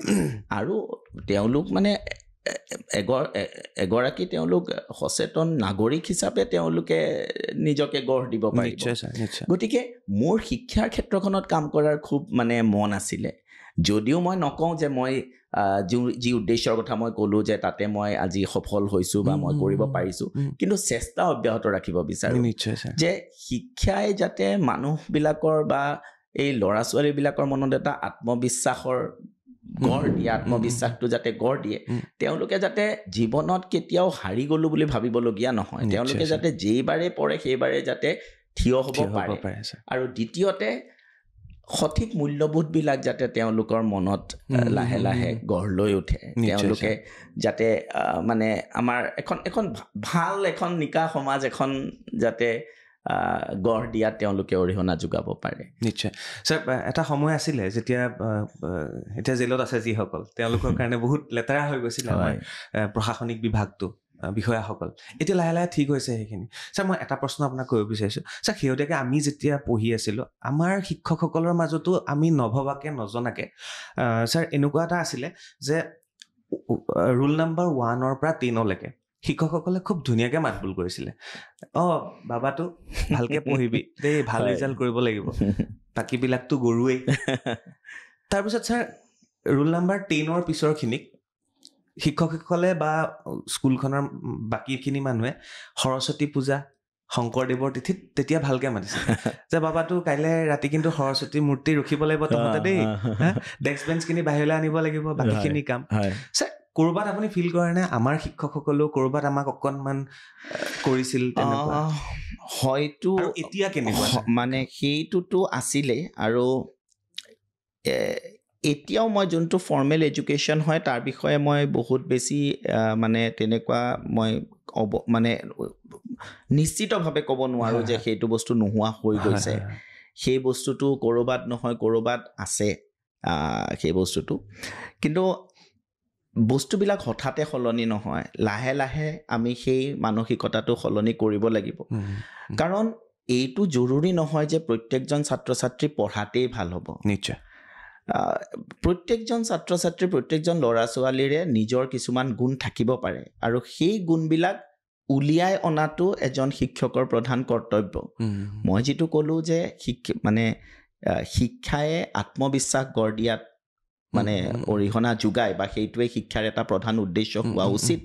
আৰু তেওঁলোক মানে এগৰাকী তেওঁলোক সচেতন নাগৰিক হিচাপে তেওঁলোকে নিজকে গঢ় দিব পাৰিব গতিকে মোৰ শিক্ষাৰ ক্ষেত্ৰখনত কাম কৰাৰ খুব মানে মন আছিলে যদিও মই নকওঁ যে মই যি উদ্দেশ্যৰ কথা মই ক'লো যে তাতে মই আজি সফল হৈছো বা মই কৰিব পাৰিছো কিন্তু চেষ্টা অব্যাহত ৰাখিব বিচাৰো যে শিক্ষাই যাতে মানুহবিলাকৰ বা এই ল'ৰা ছোৱালীবিলাকৰ মনত এটা আত্মবিশ্বাসৰ গঢ় দিয়ে আত্মবিশ্বাসটো যাতে গঢ় দিয়ে তেওঁলোকে যাতে জীৱনত কেতিয়াও হাৰি গ'লো বুলি ভাবিবলগীয়া নহয় তেওঁলোকে যাতে যেইবাৰে পঢ়ে সেইবাৰে যাতে থিয় হ'ব পাৰে আৰু দ্বিতীয়তে সঠিক মূল্যবোধবিলাক যাতে তেওঁলোকৰ মনত লাহে লাহে গঢ় লৈ উঠে তেওঁলোকে যাতে মানে আমাৰ এখন ভাল এখন নিকা সমাজ এখন যাতে গঢ় দিয়াত তেওঁলোকে অৰিহণা যোগাব পাৰে নিশ্চয় ছাৰ এটা সময় আছিলে যেতিয়া এতিয়া জেলত আছে যিসকল তেওঁলোকৰ কাৰণে বহুত লেতেৰা হৈ গৈছিল আমাৰ প্ৰশাসনিক বিভাগটো বিষয়াসকল এতিয়া লাহে লাহে ঠিক হৈছে সেইখিনি ছাৰ মই এটা প্ৰশ্ন আপোনাক কৰিব বিচাৰিছোঁ ছাৰ শেহতীয়াকৈ আমি যেতিয়া পঢ়ি আছিলোঁ আমাৰ শিক্ষকসকলৰ মাজতো আমি নভবাকে নজনাকে ছাৰ এনেকুৱা এটা আছিলে যে ৰোল নম্বৰ 1 পৰা 10লৈকে শিক্ষকসকলে খুব ধুনীয়াকৈ মাতবোল কৰিছিলে বাবাটো ভালকৈ পঢ়িবি দেই ভাল ৰিজাল্ট কৰিব লাগিব বাকীবিলাকতো গৰুৱেই তাৰপিছত ছাৰ ৰোল নম্বৰ 10ৰ পিছৰখিনিক শিক্ষকসকলে বা স্কুলখনৰ বাকীখিনি মানুহে সৰস্বতী পূজা শংকৰদেৱৰ তিথিত তেতিয়া ভালকৈ মাতিছে যে বাবাটো কাইলৈ ৰাতি কিন্তু সৰস্বতী মূৰ্তি ৰখিব লাগিব তহঁতে দেই ডেস্ক বেঞ্চখিনি বাহিৰলৈ আনিব লাগিব বাকীখিনি কাম ছাৰ ক'ৰবাত আপুনি ফিল কৰে নে আমাৰ শিক্ষকসকলেও ক'ৰবাত আমাক অকণমান কৰিছিল তেনেকুৱা হয়তো এতিয়া কেনেকুৱা মানে সেইটোতো আছিলেই আৰু এতিয়াও মই যোনটো ফৰ্মেল এডুকেশ্যন হয় তাৰ বিষয়ে মই বহুত বেছি মানে তেনেকুৱা মই মানে নিশ্চিতভাৱে ক'ব নোৱাৰোঁ যে সেইটো বস্তু নোহোৱা হৈ গৈছে সেই বস্তুটো ক'ৰবাত নহয় ক'ৰবাত আছে সেই বস্তুটো কিন্তু বস্তুবিলাক হঠাতে সলনি নহয় লাহে লাহে আমি সেই মানসিকতাটো সলনি কৰিব লাগিব কাৰণ এইটো জৰুৰী নহয় যে প্ৰত্যেকজন ছাত্ৰ ছাত্ৰী পঢ়াতেই ভাল হ'ব নিশ্চয় প্ৰত্যেকজন ছাত্ৰ ছাত্ৰী প্ৰত্যেকজন ল'ৰা ছোৱালীৰে নিজৰ কিছুমান গুণ থাকিব পাৰে আৰু সেই গুণবিলাক উলিয়াই অনাটো এজন শিক্ষকৰ প্ৰধান কৰ্তব্য মই যিটো ক'লোঁ যে শিক্ষাই আত্মবিশ্বাস গঢ় দিয়াত মানে অৰিহণা যোগায় বা সেইটোৱে শিক্ষাৰ এটা প্ৰধান উদ্দেশ্য হোৱা উচিত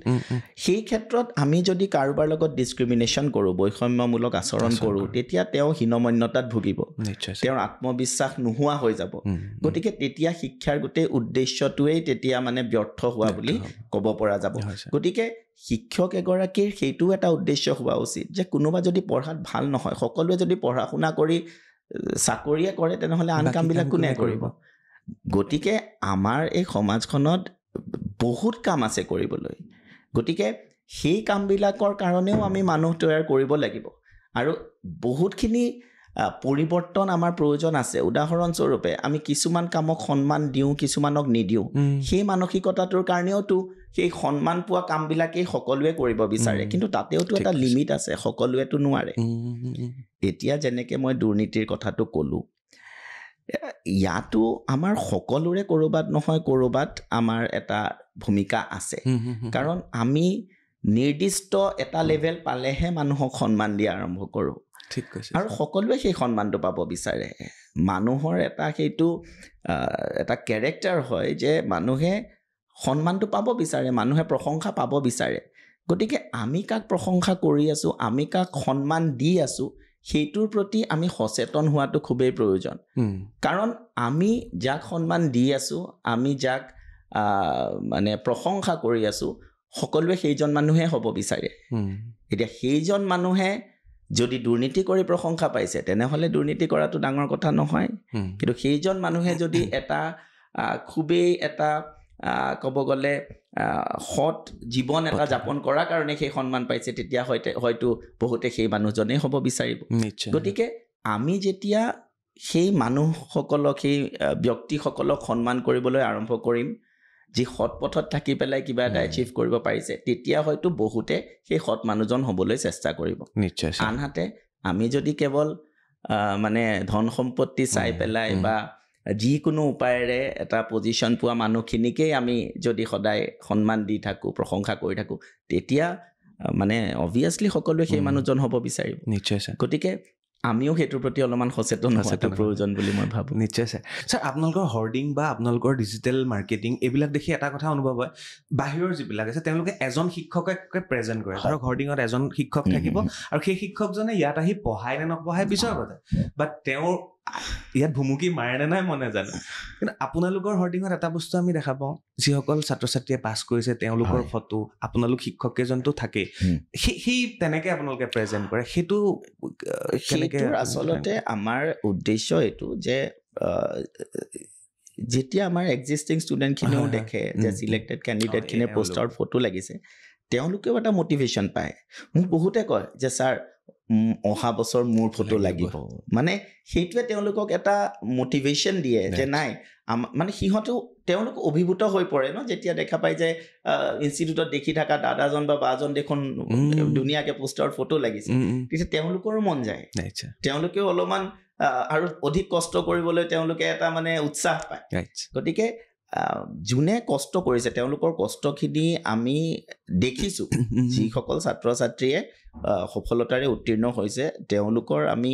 সেই ক্ষেত্ৰত আমি যদি কাৰোবাৰ লগত ডিছক্ৰিমিনেশ্যন কৰোঁ বৈষম্যমূলক আচৰণ কৰোঁ তেতিয়া তেওঁ হীনমন্যতাত ভুগিব তেওঁৰ আত্মবিশ্বাস নোহোৱা হৈ যাব গতিকে তেতিয়া শিক্ষাৰ গোটেই উদ্দেশ্যটোৱেই তেতিয়া মানে ব্যৰ্থ হোৱা বুলি ক'ব পৰা যাব গতিকে শিক্ষক এগৰাকীৰ সেইটো এটা উদ্দেশ্য হোৱা উচিত যে কোনোবা যদি পঢ়াত ভাল নহয় সকলোৱে যদি পঢ়া শুনা কৰি চাকৰিয়ে কৰে তেনেহ'লে আন কামবিলাক কোনে কৰিব গতিকে আমাৰ এই সমাজখনত বহুত কাম আছে কৰিবলৈ গতিকে সেই কামবিলাকৰ কাৰণেও আমি মানুহ তৈয়াৰ কৰিব লাগিব আৰু বহুতখিনি পৰিৱৰ্তন আমাৰ প্ৰয়োজন আছে উদাহৰণস্বৰূপে আমি কিছুমান কামক সন্মান দিওঁ কিছুমানক নিদিওঁ সেই মানসিকতাটোৰ কাৰণেওতো সেই সন্মান পোৱা কামবিলাকেই সকলোৱে কৰিব বিচাৰে কিন্তু তাতেওতো এটা লিমিট আছে সকলোৱেতো নোৱাৰে এতিয়া যেনেকৈ মই দুৰ্নীতিৰ কথাটো ক'লোঁ ইয়াতো আমাৰ সকলোৰে ক'ৰবাত নহয় ক'ৰবাত আমাৰ এটা ভূমিকা আছে কাৰণ আমি নিৰ্দিষ্ট এটা লেভেল পালেহে মানুহক সন্মান দিয়া আৰম্ভ কৰোঁ আৰু সকলোৱে সেই সন্মানটো পাব বিচাৰে মানুহৰ এটা সেইটো এটা কেৰেক্টাৰ হয় যে মানুহে সন্মানটো পাব বিচাৰে মানুহে প্ৰশংসা পাব বিচাৰে গতিকে আমি কাক প্ৰশংসা কৰি আছোঁ আমি কাক সন্মান দি আছোঁ সেইটোৰ প্ৰতি আমি সচেতন হোৱাটো খুবেই প্ৰয়োজন কাৰণ আমি যাক সন্মান দি আছোঁ আমি যাক মানে প্ৰশংসা কৰি আছোঁ সকলোৱে সেইজন মানুহে হ'ব বিচাৰে এতিয়া সেইজন মানুহে যদি দুৰ্নীতি কৰি প্ৰশংসা পাইছে তেনেহ'লে দুৰ্নীতি কৰাটো ডাঙৰ কথা নহয় কিন্তু সেইজন মানুহে যদি এটা খুবেই এটা ক'ব গ'লে সৎ জীৱন এটা যাপন কৰাৰ কাৰণে সেই সন্মান পাইছে তেতিয়া হয়তো বহুতে সেই মানুহজনেই হ'ব বিচাৰিব গতিকে আমি যেতিয়া সেই মানুহসকলক সেই ব্যক্তিসকলক সন্মান কৰিবলৈ আৰম্ভ কৰিম যি সৎ পথত থাকি পেলাই কিবা এটা এচিভ কৰিব পাৰিছে তেতিয়া হয়তো বহুতে সেই সৎ মানুহজন হ'বলৈ চেষ্টা কৰিব আনহাতে আমি যদি কেৱল মানে ধন সম্পত্তি চাই পেলাই বা যিকোনো উপায়েৰে এটা পজিশ্যন পোৱা মানুহখিনিকেই আমি যদি সদায় সন্মান দি থাকোঁ, প্ৰশংসা কৰি থাকোঁ, তেতিয়া মানে অবভিয়াছলি সকলোৱে সেই মানুহজন হ'ব বিচাৰিব। নিশ্চয় ছাৰ। গতিকে আমিও সেইটোৰ প্ৰতি অলপমান সচেতন হোৱাটো প্ৰয়োজন বুলি মই ভাবোঁ। নিশ্চয় ছাৰ। ছাৰ, আপোনালোকৰ হৰ্ডিং বা আপোনালোকৰ ডিজিটেল মাৰ্কেটিং এইবিলাক দেখি এটা কথা অনুভৱ হয়, বাহিৰৰ যিবিলাক আছে তেওঁলোকে এজন শিক্ষকে প্ৰেজেণ্ট কৰে। ধৰক হৰ্ডিঙত এজন শিক্ষক থাকিব আৰু সেই শিক্ষকজনে ইয়াত আহি পঢ়ায় নে নপঢ়ায় পিছৰ কথা, বাট তেওঁৰ ইয়াত ভুমুকি মাৰে নে নাই মই নাজানো। কিন্তু আপোনালোকৰ হৰ্ডিঙত এটা বস্তু আমি দেখা পাওঁ, যিসকল ছাত্ৰ ছাত্ৰীয়ে পাছ কৰিছে তেওঁলোকৰ ফটো, আপোনালোক শিক্ষককেইজনতো থাকেই, সেই তেনেকে আপোনালোকে প্ৰেজেণ্ট কৰে। সেইটোৰ আচলতে আমাৰ উদ্দেশ্য এইটো যে যেতিয়া আমাৰ এক্সিষ্টিং ষ্টুডেণ্টখিনিও দেখে যে চিলেক্টেড কেণ্ডিডেটখিনিয়ে পোষ্টাৰত ফটো লাগিছে, তেওঁলোকেও এটা মটিভেশ্যন পায়। মোক বহুতে কয় যে ছাৰ অহা বছৰ মোৰ ফটো লাগিব, মানে সেইটোৱে তেওঁলোকক এটা মটিভেশ্যন দিয়ে যে নাই মানে তেওঁলোক অভিভূত হৈ পৰে ন, যেতিয়া দেখা পায় যে ইনষ্টিটিউটত দেখি থকা দাদাজন বা বাজন দেখোন ধুনীয়াকৈ পোষ্টাৰত ফটো লাগিছে, তেতিয়া তেওঁলোকৰো মন যায়, তেওঁলোকেও অলপমান আৰু অধিক কষ্ট কৰিবলৈ তেওঁলোকে এটা মানে উৎসাহ পায়। গতিকে যোনে কষ্ট কৰিছে তেওঁলোকৰ কষ্টখিনি আমি দেখিছোঁ, যিসকল ছাত্ৰ ছাত্ৰীয়ে সফলতাৰে উত্তীৰ্ণ হৈছে তেওঁলোকৰ আমি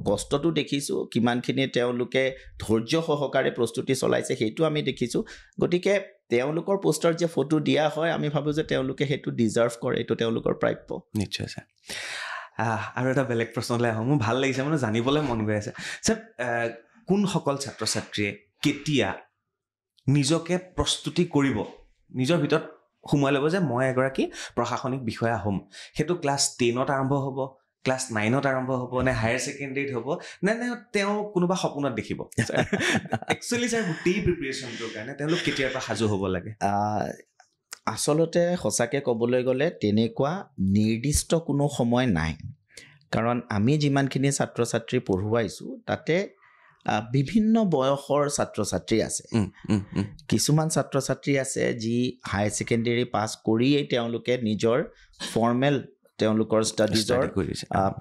কষ্টটো দেখিছোঁ, কিমানখিনি তেওঁলোকে ধৈৰ্য সহকাৰে প্ৰস্তুতি চলাইছে সেইটো আমি দেখিছোঁ। গতিকে তেওঁলোকৰ পোষ্টাৰত যে ফটো দিয়া হয়, আমি ভাবোঁ যে তেওঁলোকে সেইটো ডিজাৰ্ভ কৰে, এইটো তেওঁলোকৰ প্ৰাপ্য। নিশ্চয় ছাৰ। আৰু এটা বেলেগ প্ৰশ্নলৈ আহোঁ, মোৰ ভাল লাগিছে, মানে জানিবলৈ মন গৈ আছে। ছাৰ, কোনসকল ছাত্ৰ ছাত্ৰীয়ে কেতিয়া নিজকে প্ৰস্তুতি কৰিব, নিজৰ ভিতৰত সোমাই ল'ব যে মই এগৰাকী প্ৰশাসনিক বিষয়া হ'ম? সেইটো ক্লাছ 10ত আৰম্ভ হ'ব, ক্লাছ 9ত আৰম্ভ হ'ব, নে হায়াৰ ছেকেণ্ডেৰীত হ'ব, নে তেওঁ কোনোবা সপোনত দেখিব? একচুৱেলি ছাৰ, গোটেই প্ৰিপেৰেশ্যনটোৰ কাৰণে তেওঁলোক কেতিয়াৰ পৰা সাজু হ'ব লাগে? আচলতে সঁচাকৈ ক'বলৈ গ'লে তেনেকুৱা নিৰ্দিষ্ট কোনো সময় নাই, কাৰণ আমি যিমানখিনি ছাত্ৰ ছাত্ৰী পঢ়ুৱাইছোঁ তাতে বিভিন্ন বয়সৰ ছাত্ৰ ছাত্ৰী আছে। কিছুমান ছাত্ৰ ছাত্ৰী আছে যি হায়াৰ ছেকেণ্ডেৰী পাছ কৰিয়েই তেওঁলোকে নিজৰ ফৰ্মেল তেওঁলোকৰ ষ্টাডিজৰ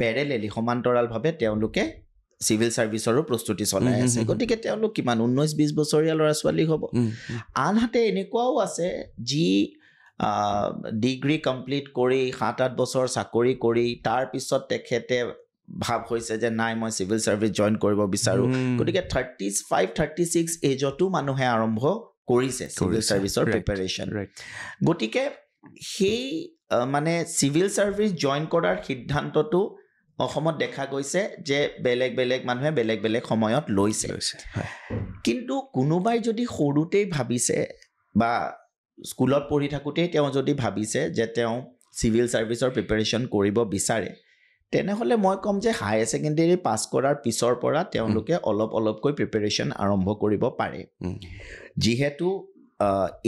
পেৰেলেলি সমান্তৰালভাৱে তেওঁলোকে চিভিল ছাৰ্ভিচৰো প্ৰস্তুতি চলাই আছে। গতিকে তেওঁলোক কিমান 19-20 বছৰীয়া ল'ৰা ছোৱালী হ'ব। আনহাতে এনেকুৱাও আছে যি ডিগ্ৰী কমপ্লিট কৰি 7-8 বছৰ চাকৰি কৰি তাৰপিছত তেখেতে ভাৱ হৈছে যে নাই মই চিভিল ছাৰ্ভিচ জইন কৰিব বিচাৰোঁ। গতিকে 35-36 এজতো মানুহে আৰম্ভ কৰিছে চিভিল ছাৰ্ভিচৰ প্ৰিপেৰেশ্যন। গতিকে সেই মানে চিভিল ছাৰ্ভিচ জইন কৰাৰ সিদ্ধান্তটো অসমত দেখা গৈছে যে বেলেগ বেলেগ মানুহে বেলেগ বেলেগ সময়ত লৈছে। কিন্তু কোনোবাই যদি সৰুতেই ভাবিছে বা স্কুলত পঢ়ি থাকোঁতেই তেওঁ যদি ভাবিছে যে তেওঁ চিভিল ছাৰ্ভিচৰ প্ৰিপেৰেশ্যন কৰিব বিচাৰে, তেনেহ'লে মই ক'ম যে হায়াৰ ছেকেণ্ডেৰী পাছ কৰাৰ পিছৰ পৰা তেওঁলোকে অলপকৈ প্ৰিপেৰেশ্যন আৰম্ভ কৰিব পাৰে। যিহেতু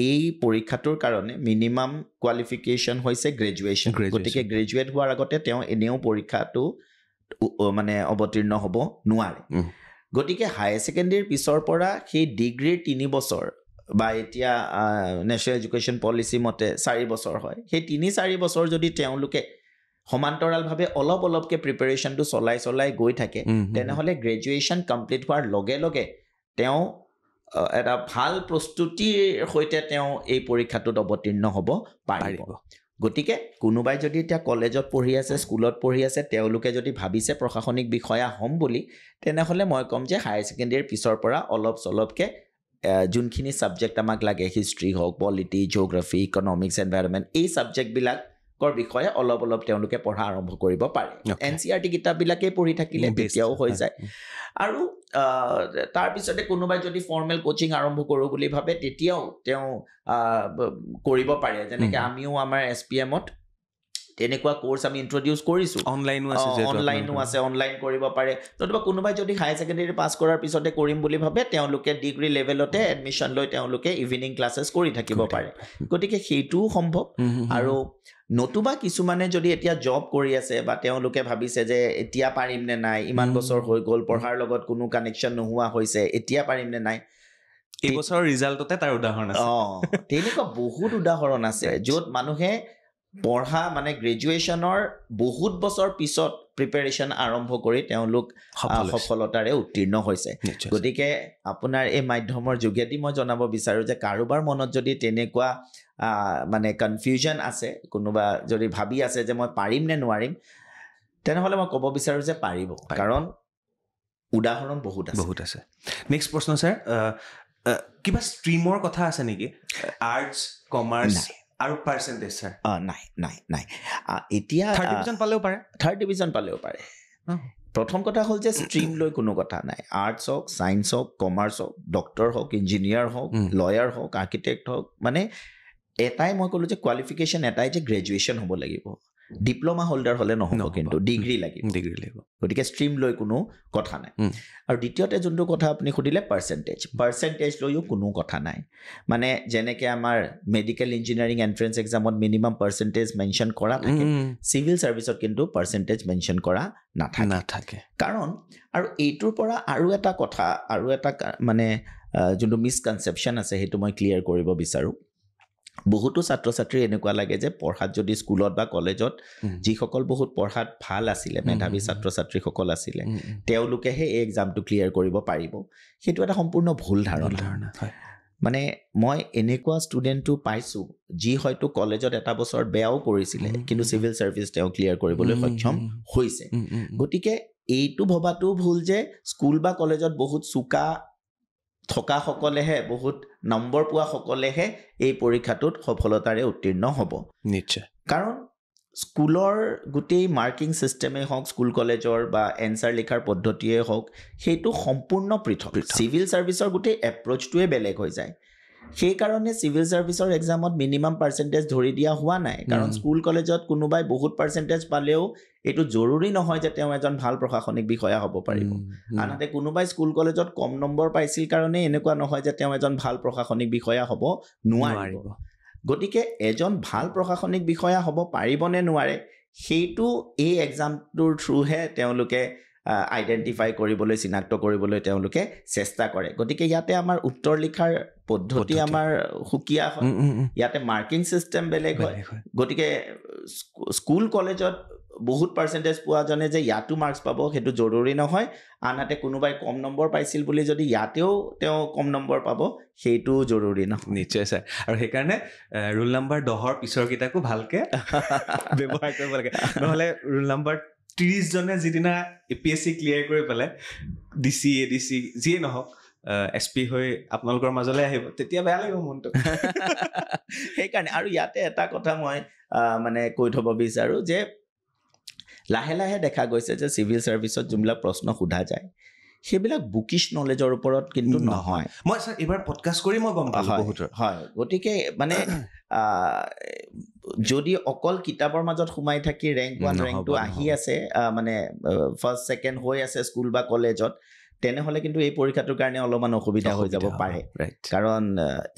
এই পৰীক্ষাটোৰ কাৰণে মিনিমাম কোৱালিফিকেশ্যন হৈছে গ্ৰেজুৱেশ্যন। গতিকে গ্ৰেজুৱেট হোৱাৰ আগতে তেওঁ এনেও পৰীক্ষাটো মানে অৱতীৰ্ণ হ'ব নোৱাৰে। গতিকে হায়াৰ ছেকেণ্ডেৰীৰ পিছৰ পৰা সেই ডিগ্ৰীৰ 3 বছৰ বা এতিয়া নেশ্যনেল এডুকেশ্যন পলিচি মতে 4 বছৰ হয়, সেই 3-4 বছৰ যদি তেওঁলোকে সমান্তৰালভাৱে অলপকৈ প্ৰিপেৰেশ্যনটো চলাই গৈ থাকে, তেনেহ'লে গ্ৰেজুৱেশ্যন কমপ্লিট হোৱাৰ লগে লগে তেওঁ এটা ভাল প্ৰস্তুতিৰ সৈতে তেওঁ এই পৰীক্ষাটোত অৱতীৰ্ণ হ'ব পাৰিব। গতিকে কোনোবাই যদি এতিয়া কলেজত পঢ়ি আছে, স্কুলত পঢ়ি আছে, তেওঁলোকে যদি ভাবিছে প্ৰশাসনিক বিষয়া হ'ম বুলি, তেনেহ'লে মই ক'ম যে হায়াৰ ছেকেণ্ডেৰীৰ পিছৰ পৰা অলপকৈ যোনখিনি ছাবজেক্ট আমাক লাগে, হিষ্ট্ৰী হওক, পলিটি, জিঅ'গ্ৰাফি, ইকনমিক্স, এনভাইৰনমেণ্ট, এই ছাবজেক্টবিলাকৰ বিষয়ে অলপ তেওঁলোকে পঢ়া আৰম্ভ কৰিব পাৰে। NCERT কিতাপবিলাকেই পঢ়ি থাকিলে তেতিয়াও হৈ যায়। আৰু তাৰপিছতে কোনোবাই যদি ফৰ্মেল কোচিং আৰম্ভ কৰোঁ বুলি ভাবে, তেতিয়াও তেওঁ কৰিব পাৰে। যেনেকৈ আমিও আমাৰ SPMত তেনেকুৱা কোৰ্চ আমি ইন্ট্ৰডিউচ কৰিছোঁ। অনলাইনো আছে, অনলাইন কৰিব পাৰে। নতুবা কোনোবাই যদি হায়াৰ ছেকেণ্ডেৰী পাছ কৰাৰ পিছতে কৰিম বুলি ভাবে, তেওঁলোকে ডিগ্ৰী লেভেলতে এডমিশ্যন লৈ তেওঁলোকে ইভিনিং ক্লাছেছ কৰি থাকিব পাৰে। গতিকে সেইটোও সম্ভৱ। আৰু নতুবা কিছুমানে যদি এতিয়া জব কৰি আছে বা তেওঁলোকে ভাবিছে যে এতিয়া পাৰিম নে নাই, ইমান বছৰ হৈ গ'ল, পঢ়াৰ লগত কোনো কানেকশ্যন নোহোৱা হৈছে, এতিয়া পাৰিম নে নাই, এই বছৰৰ ৰিজাল্টতে তাৰ উদাহৰণ আছে। তেনেকুৱা বহুত উদাহৰণ আছে য'ত মানুহে পঢ়া মানে গ্ৰেজুৱেশ্যনৰ বহুত বছৰ পিছত প্ৰিপেৰেশ্যন আৰম্ভ কৰি তেওঁলোক সফলতাৰে উত্তীৰ্ণ হৈছে গতিকে আপোনাৰ এই মাধ্যমৰ যোগেদি মই জনাব বিচাৰোঁ যে কাৰোবাৰ মনত যদি তেনেকুৱা মানে কনফিউজন আছে কোনোবা যদি ভাবি আছে যে মই পাৰিম নে নোৱাৰিম তেনেহ'লে মই ক'ব বিচাৰোঁ যে পাৰিব কাৰণ উদাহৰণ বহুত আছে নেক্সট প্ৰশ্ন ছাৰ কিবা ষ্ট্ৰীমৰ কথা আছে নেকি আৰ্টছ কমাৰ্চ আৰু পাৰ্চেণ্টেজ ছাৰ নাই এতিয়া থাৰ্ড ডিভিজন পালেও পাৰে প্ৰথম কথা হ'ল যে ষ্ট্ৰীম লৈ কোনো কথা নাই আৰ্টছ হওক ছায়েন্স হওক কমাৰ্চ হওক ডক্টৰ হওক ইঞ্জিনিয়াৰ হওক লয়াৰ হওক আৰ্কিটেক্ট হওক মানে এটাই মই ক'লোঁ যে কোৱালিফিকেশ্যন এটাই যে গ্ৰেজুৱেশ্যন হ'ব লাগিব ডিপ্ল'মা হোল্ডাৰ হ'লে নহ'ব কিন্তু ডিগ্ৰী লাগিব গতিকে ষ্ট্ৰীম লৈ কোনো কথা নাই আৰু দ্বিতীয়তে যোনটো কথা আপুনি সুধিলে পাৰ্চেণ্টেজ লৈও কোনো কথা নাই মানে যেনেকৈ আমাৰ মেডিকেল ইঞ্জিনিয়াৰিং এণ্ট্ৰেঞ্চ এক্সামত মিনিমাম পাৰ্চেণ্টেজ মেনশ্যন কৰা থাকে চিভিল ছাৰ্ভিচত কিন্তু পাৰ্চেণ্টেজ মেনশ্যন কৰা নাথাকে কাৰণ আৰু এইটোৰ পৰা আৰু এটা কথা আৰু এটা মানে যোনটো মিছকনচেপশ্যন আছে সেইটো মই ক্লিয়াৰ কৰিব বিচাৰোঁ বহুতো ছাত্ৰ ছাত্ৰীৰ এনেকুৱা লাগে যে পঢ়াত যদি স্কুলত বা কলেজত যিসকল বহুত পঢ়াত ভাল আছিলে মেধাৱী ছাত্ৰ ছাত্ৰীসকল আছিলে তেওঁলোকেহে এই এক্সামটো ক্লিয়াৰ কৰিব পাৰিব সেইটো এটা সম্পূৰ্ণ ভুল ধাৰণা মানে মই এনেকুৱা ষ্টুডেণ্টটো পাইছোঁ যি হয়তো কলেজত এটা বছৰ বেয়াও কৰিছিলে কিন্তু চিভিল ছাৰ্ভিচ তেওঁ ক্লিয়াৰ কৰিবলৈ সক্ষম হৈছে গতিকে এইটো ভবাটো ভুল যে স্কুল বা কলেজত বহুত চোকা থকা সকলেহে বহুত নম্বৰ পোৱা সকলেহে এই পৰীক্ষাটোত সফলতাৰে উত্তীৰ্ণ হ'ব নিশ্চয় কাৰণ স্কুলৰ গোটেই মাৰ্কিং ছিষ্টেমেই হওক স্কুল কলেজৰ বা এনচাৰ লিখাৰ পদ্ধতিয়ে হওক সেইটো সম্পূৰ্ণ পৃথক চিভিল ছাৰ্ভিচৰ গোটেই এপ্ৰ'চটোৱে বেলেগ হৈ যায় সেইকাৰণে চিভিল ছাৰ্ভিচৰ এক্সামত মিনিমাম পাৰ্চেণ্টেজ ধৰি দিয়া হোৱা নাই কাৰণ স্কুল কলেজত কোনোবাই বহুত পাৰ্চেণ্টেজ পালেও এইটো জৰুৰী নহয় যে তেওঁ এজন ভাল প্ৰশাসনিক বিষয়া হ'ব পাৰিব আনহাতে কোনোবাই স্কুল কলেজত কম নম্বৰ পাইছিল কাৰণে এনেকুৱা নহয় যে তেওঁ এজন ভাল প্ৰশাসনিক বিষয়া হ'ব নোৱাৰিব গতিকে এজন ভাল প্ৰশাসনিক বিষয়া হ'ব পাৰিব নে নোৱাৰে সেইটো এই এক্সামটোৰ থ্ৰুহে তেওঁলোকে আইডেণ্টিফাই কৰিবলৈ চিনাক্ত কৰিবলৈ তেওঁলোকে চেষ্টা কৰে গতিকে ইয়াতে আমাৰ উত্তৰ লিখাৰ পদ্ধতি আমাৰ সুকীয়া হয় ইয়াতে মাৰ্কিং ছিষ্টেম বেলেগ হয় গতিকে স্কুল কলেজত বহুত পাৰ্চেণ্টেজ পোৱাজনে যে ইয়াতো মাৰ্কছ পাব সেইটো জৰুৰী নহয় আনহাতে কোনোবাই কম নম্বৰ পাইছিল বুলি যদি ইয়াতেও তেওঁ কম নম্বৰ পাব সেইটো জৰুৰী নহয় নিশ্চয় ছাৰ আৰু সেইকাৰণে ৰোল নম্বৰ 10ৰ পিছৰকেইটাকো ভালকৈ ব্যৱহাৰ কৰিব লাগে নহ'লে ৰোল নম্বৰ 30 জনে যিদিনা APSC ক্লিয়াৰ কৰি পেলাই DC ADC যিয়ে নহওক SP হৈ আপোনালোকৰ মাজলৈ আহিব তেতিয়া বেয়া লাগিব মনটো সেইকাৰণে আৰু ইয়াতে এটা কথা মই মানে কৈ থ'ব বিচাৰোঁ যে লাহে লাহে দেখা গৈছে যে চিভিল ছাৰ্ভিচত যোনবিলাক প্ৰশ্ন সোধা যায় সেইবিলাক বুকিছ নলেজৰ ওপৰত কিন্তু নহয় মই ছাৰ এইবাৰ পডকাষ্ট কৰি মই গম পালোঁ বহুতৰ হয় গতিকে মানে যদি অকল কিতাপৰ মাজত সোমাই থাকি ৰেংক 1 ৰেংক 2 আহি আছে মানে ফাৰ্ষ্ট ছেকেণ্ড হৈ আছে স্কুল বা কলেজত তেনেহ'লে কিন্তু এই পৰীক্ষাটোৰ কাৰণে অলপমান অসুবিধা হৈ যাব পাৰে কাৰণ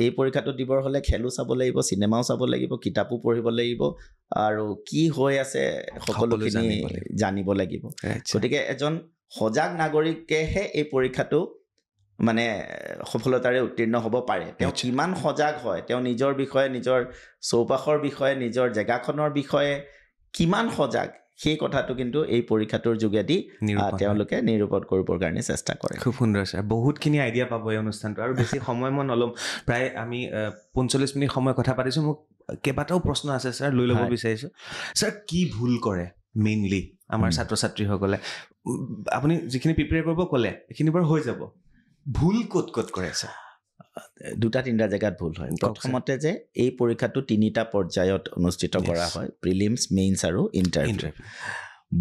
এই পৰীক্ষাটো দিবৰ হ'লে খেলো চাব লাগিব চিনেমাও চাব লাগিব কিতাপো পঢ়িব লাগিব আৰু কি হৈ আছে সকলোখিনি জানিব লাগিব গতিকে এজন সজাগ নাগৰিকেহে এই পৰীক্ষাটো মানে সফলতাৰে উত্তীৰ্ণ হ'ব পাৰে তেওঁ কিমান সজাগ হয় তেওঁ নিজৰ বিষয়ে নিজৰ চৌপাশৰ বিষয়ে নিজৰ জেগাখনৰ বিষয়ে কিমান সজাগ সেই কথাটো কিন্তু এই পৰীক্ষাটোৰ যোগেদি তেওঁলোকে নিৰূপণ কৰিবৰ কাৰণে চেষ্টা কৰে খুব সুন্দৰ ছাৰ বহুতখিনি আইডিয়া পাব এই অনুষ্ঠানটো আৰু বেছি সময় মই নল'ম প্ৰায় আমি 45 মিনিট সময় কথা পাতিছোঁ মোক কেইবাটাও প্ৰশ্ন আছে ছাৰ লৈ ল'ব বিচাৰিছোঁ ছাৰ কি ভুল কৰে মেইনলি আমাৰ ছাত্ৰ ছাত্ৰীসকলে আপুনি যিখিনি প্ৰিপেয়াৰ কৰিব ক'লে এইখিনি বাৰু হৈ যাব ভুল ক'ত ক'ত কৰে ছাৰ 2-3টা জেগাত ভুল হয় প্ৰথমতে যে এই পৰীক্ষাটো 3টা পৰ্যায়ত অনুষ্ঠিত কৰা হয় প্ৰিলিমছ মেইনছ আৰু ইণ্টাৰভিউ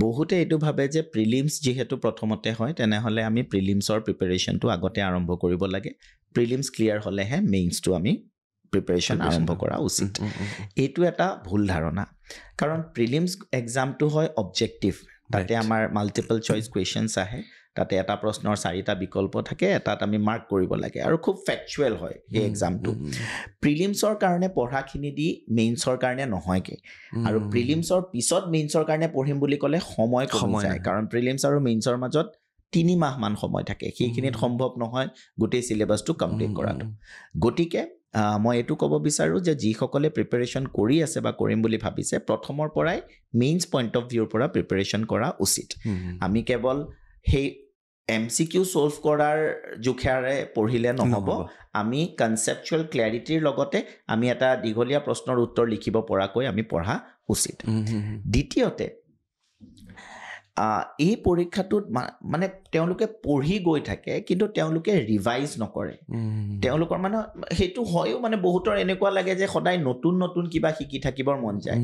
বহুতে এইটো ভাবে যে প্ৰিলিমছ যিহেতু প্ৰথমতে হয় তেনেহ'লে আমি প্ৰিলিমছৰ প্ৰিপেৰেশ্যনটো আগতে আৰম্ভ কৰিব লাগে প্ৰিলিমছ ক্লিয়াৰ হ'লেহে মেইনছটো আমি প্ৰিপেৰেশ্যন আৰম্ভ কৰা উচিত এইটো এটা ভুল ধাৰণা কাৰণ প্ৰিলিমছ এক্সামটো হয় অবজেক্টিভ তাতে আমাৰ মাল্টিপল চইচ কুৱেশ্যনছ আহে তাতে এটা প্ৰশ্নৰ 4টা বিকল্প থাকে এটাত আমি মাৰ্ক কৰিব লাগে আৰু খুব ফেকচুৱেল হয় এই এক্সামটো প্ৰিলিমছৰ কাৰণে পঢ়াখিনি দি মেইনছৰ কাৰণে নহয়গে আৰু প্ৰিলিমছৰ পিছত মেইনছৰ কাৰণে পঢ়িম বুলি ক'লে সময় কমি যায় কাৰণ প্ৰিলিমছ আৰু মেইনছৰ মাজত 3 মাহমান সময় থাকে সেইখিনিত সম্ভৱ নহয় গোটেই চিলেবাছটো কমপ্লিট কৰাটো গতিকে মই এইটো ক'ব বিচাৰোঁ যে যিসকলে প্ৰিপাৰেশ্যন কৰি আছে বা কৰিম বুলি ভাবিছে প্ৰথমৰ পৰাই মেইনছ পইণ্ট অফ ভিউৰ পৰা প্ৰিপাৰেশ্যন কৰা উচিত আমি কেৱল সেই MCQ সলভ কৰাৰ জোখেৰে পঢ়িলে নহ'ব আমি কনচেপচুৱেল ক্লেৰিটিৰ লগতে আমি এটা দীঘলীয়া প্ৰশ্নৰ উত্তৰ লিখিব পৰাকৈ আমি পঢ়া উচিত দ্বিতীয়তে এই পৰীক্ষাটোত মানে তেওঁলোকে পঢ়ি গৈ থাকে কিন্তু তেওঁলোকে ৰিভাইজ নকৰে তেওঁলোকৰ মানে সেইটো হয়ও মানে বহুতৰ এনেকুৱা লাগে যে সদায় নতুন নতুন কিবা শিকি থাকিবৰ মন যায়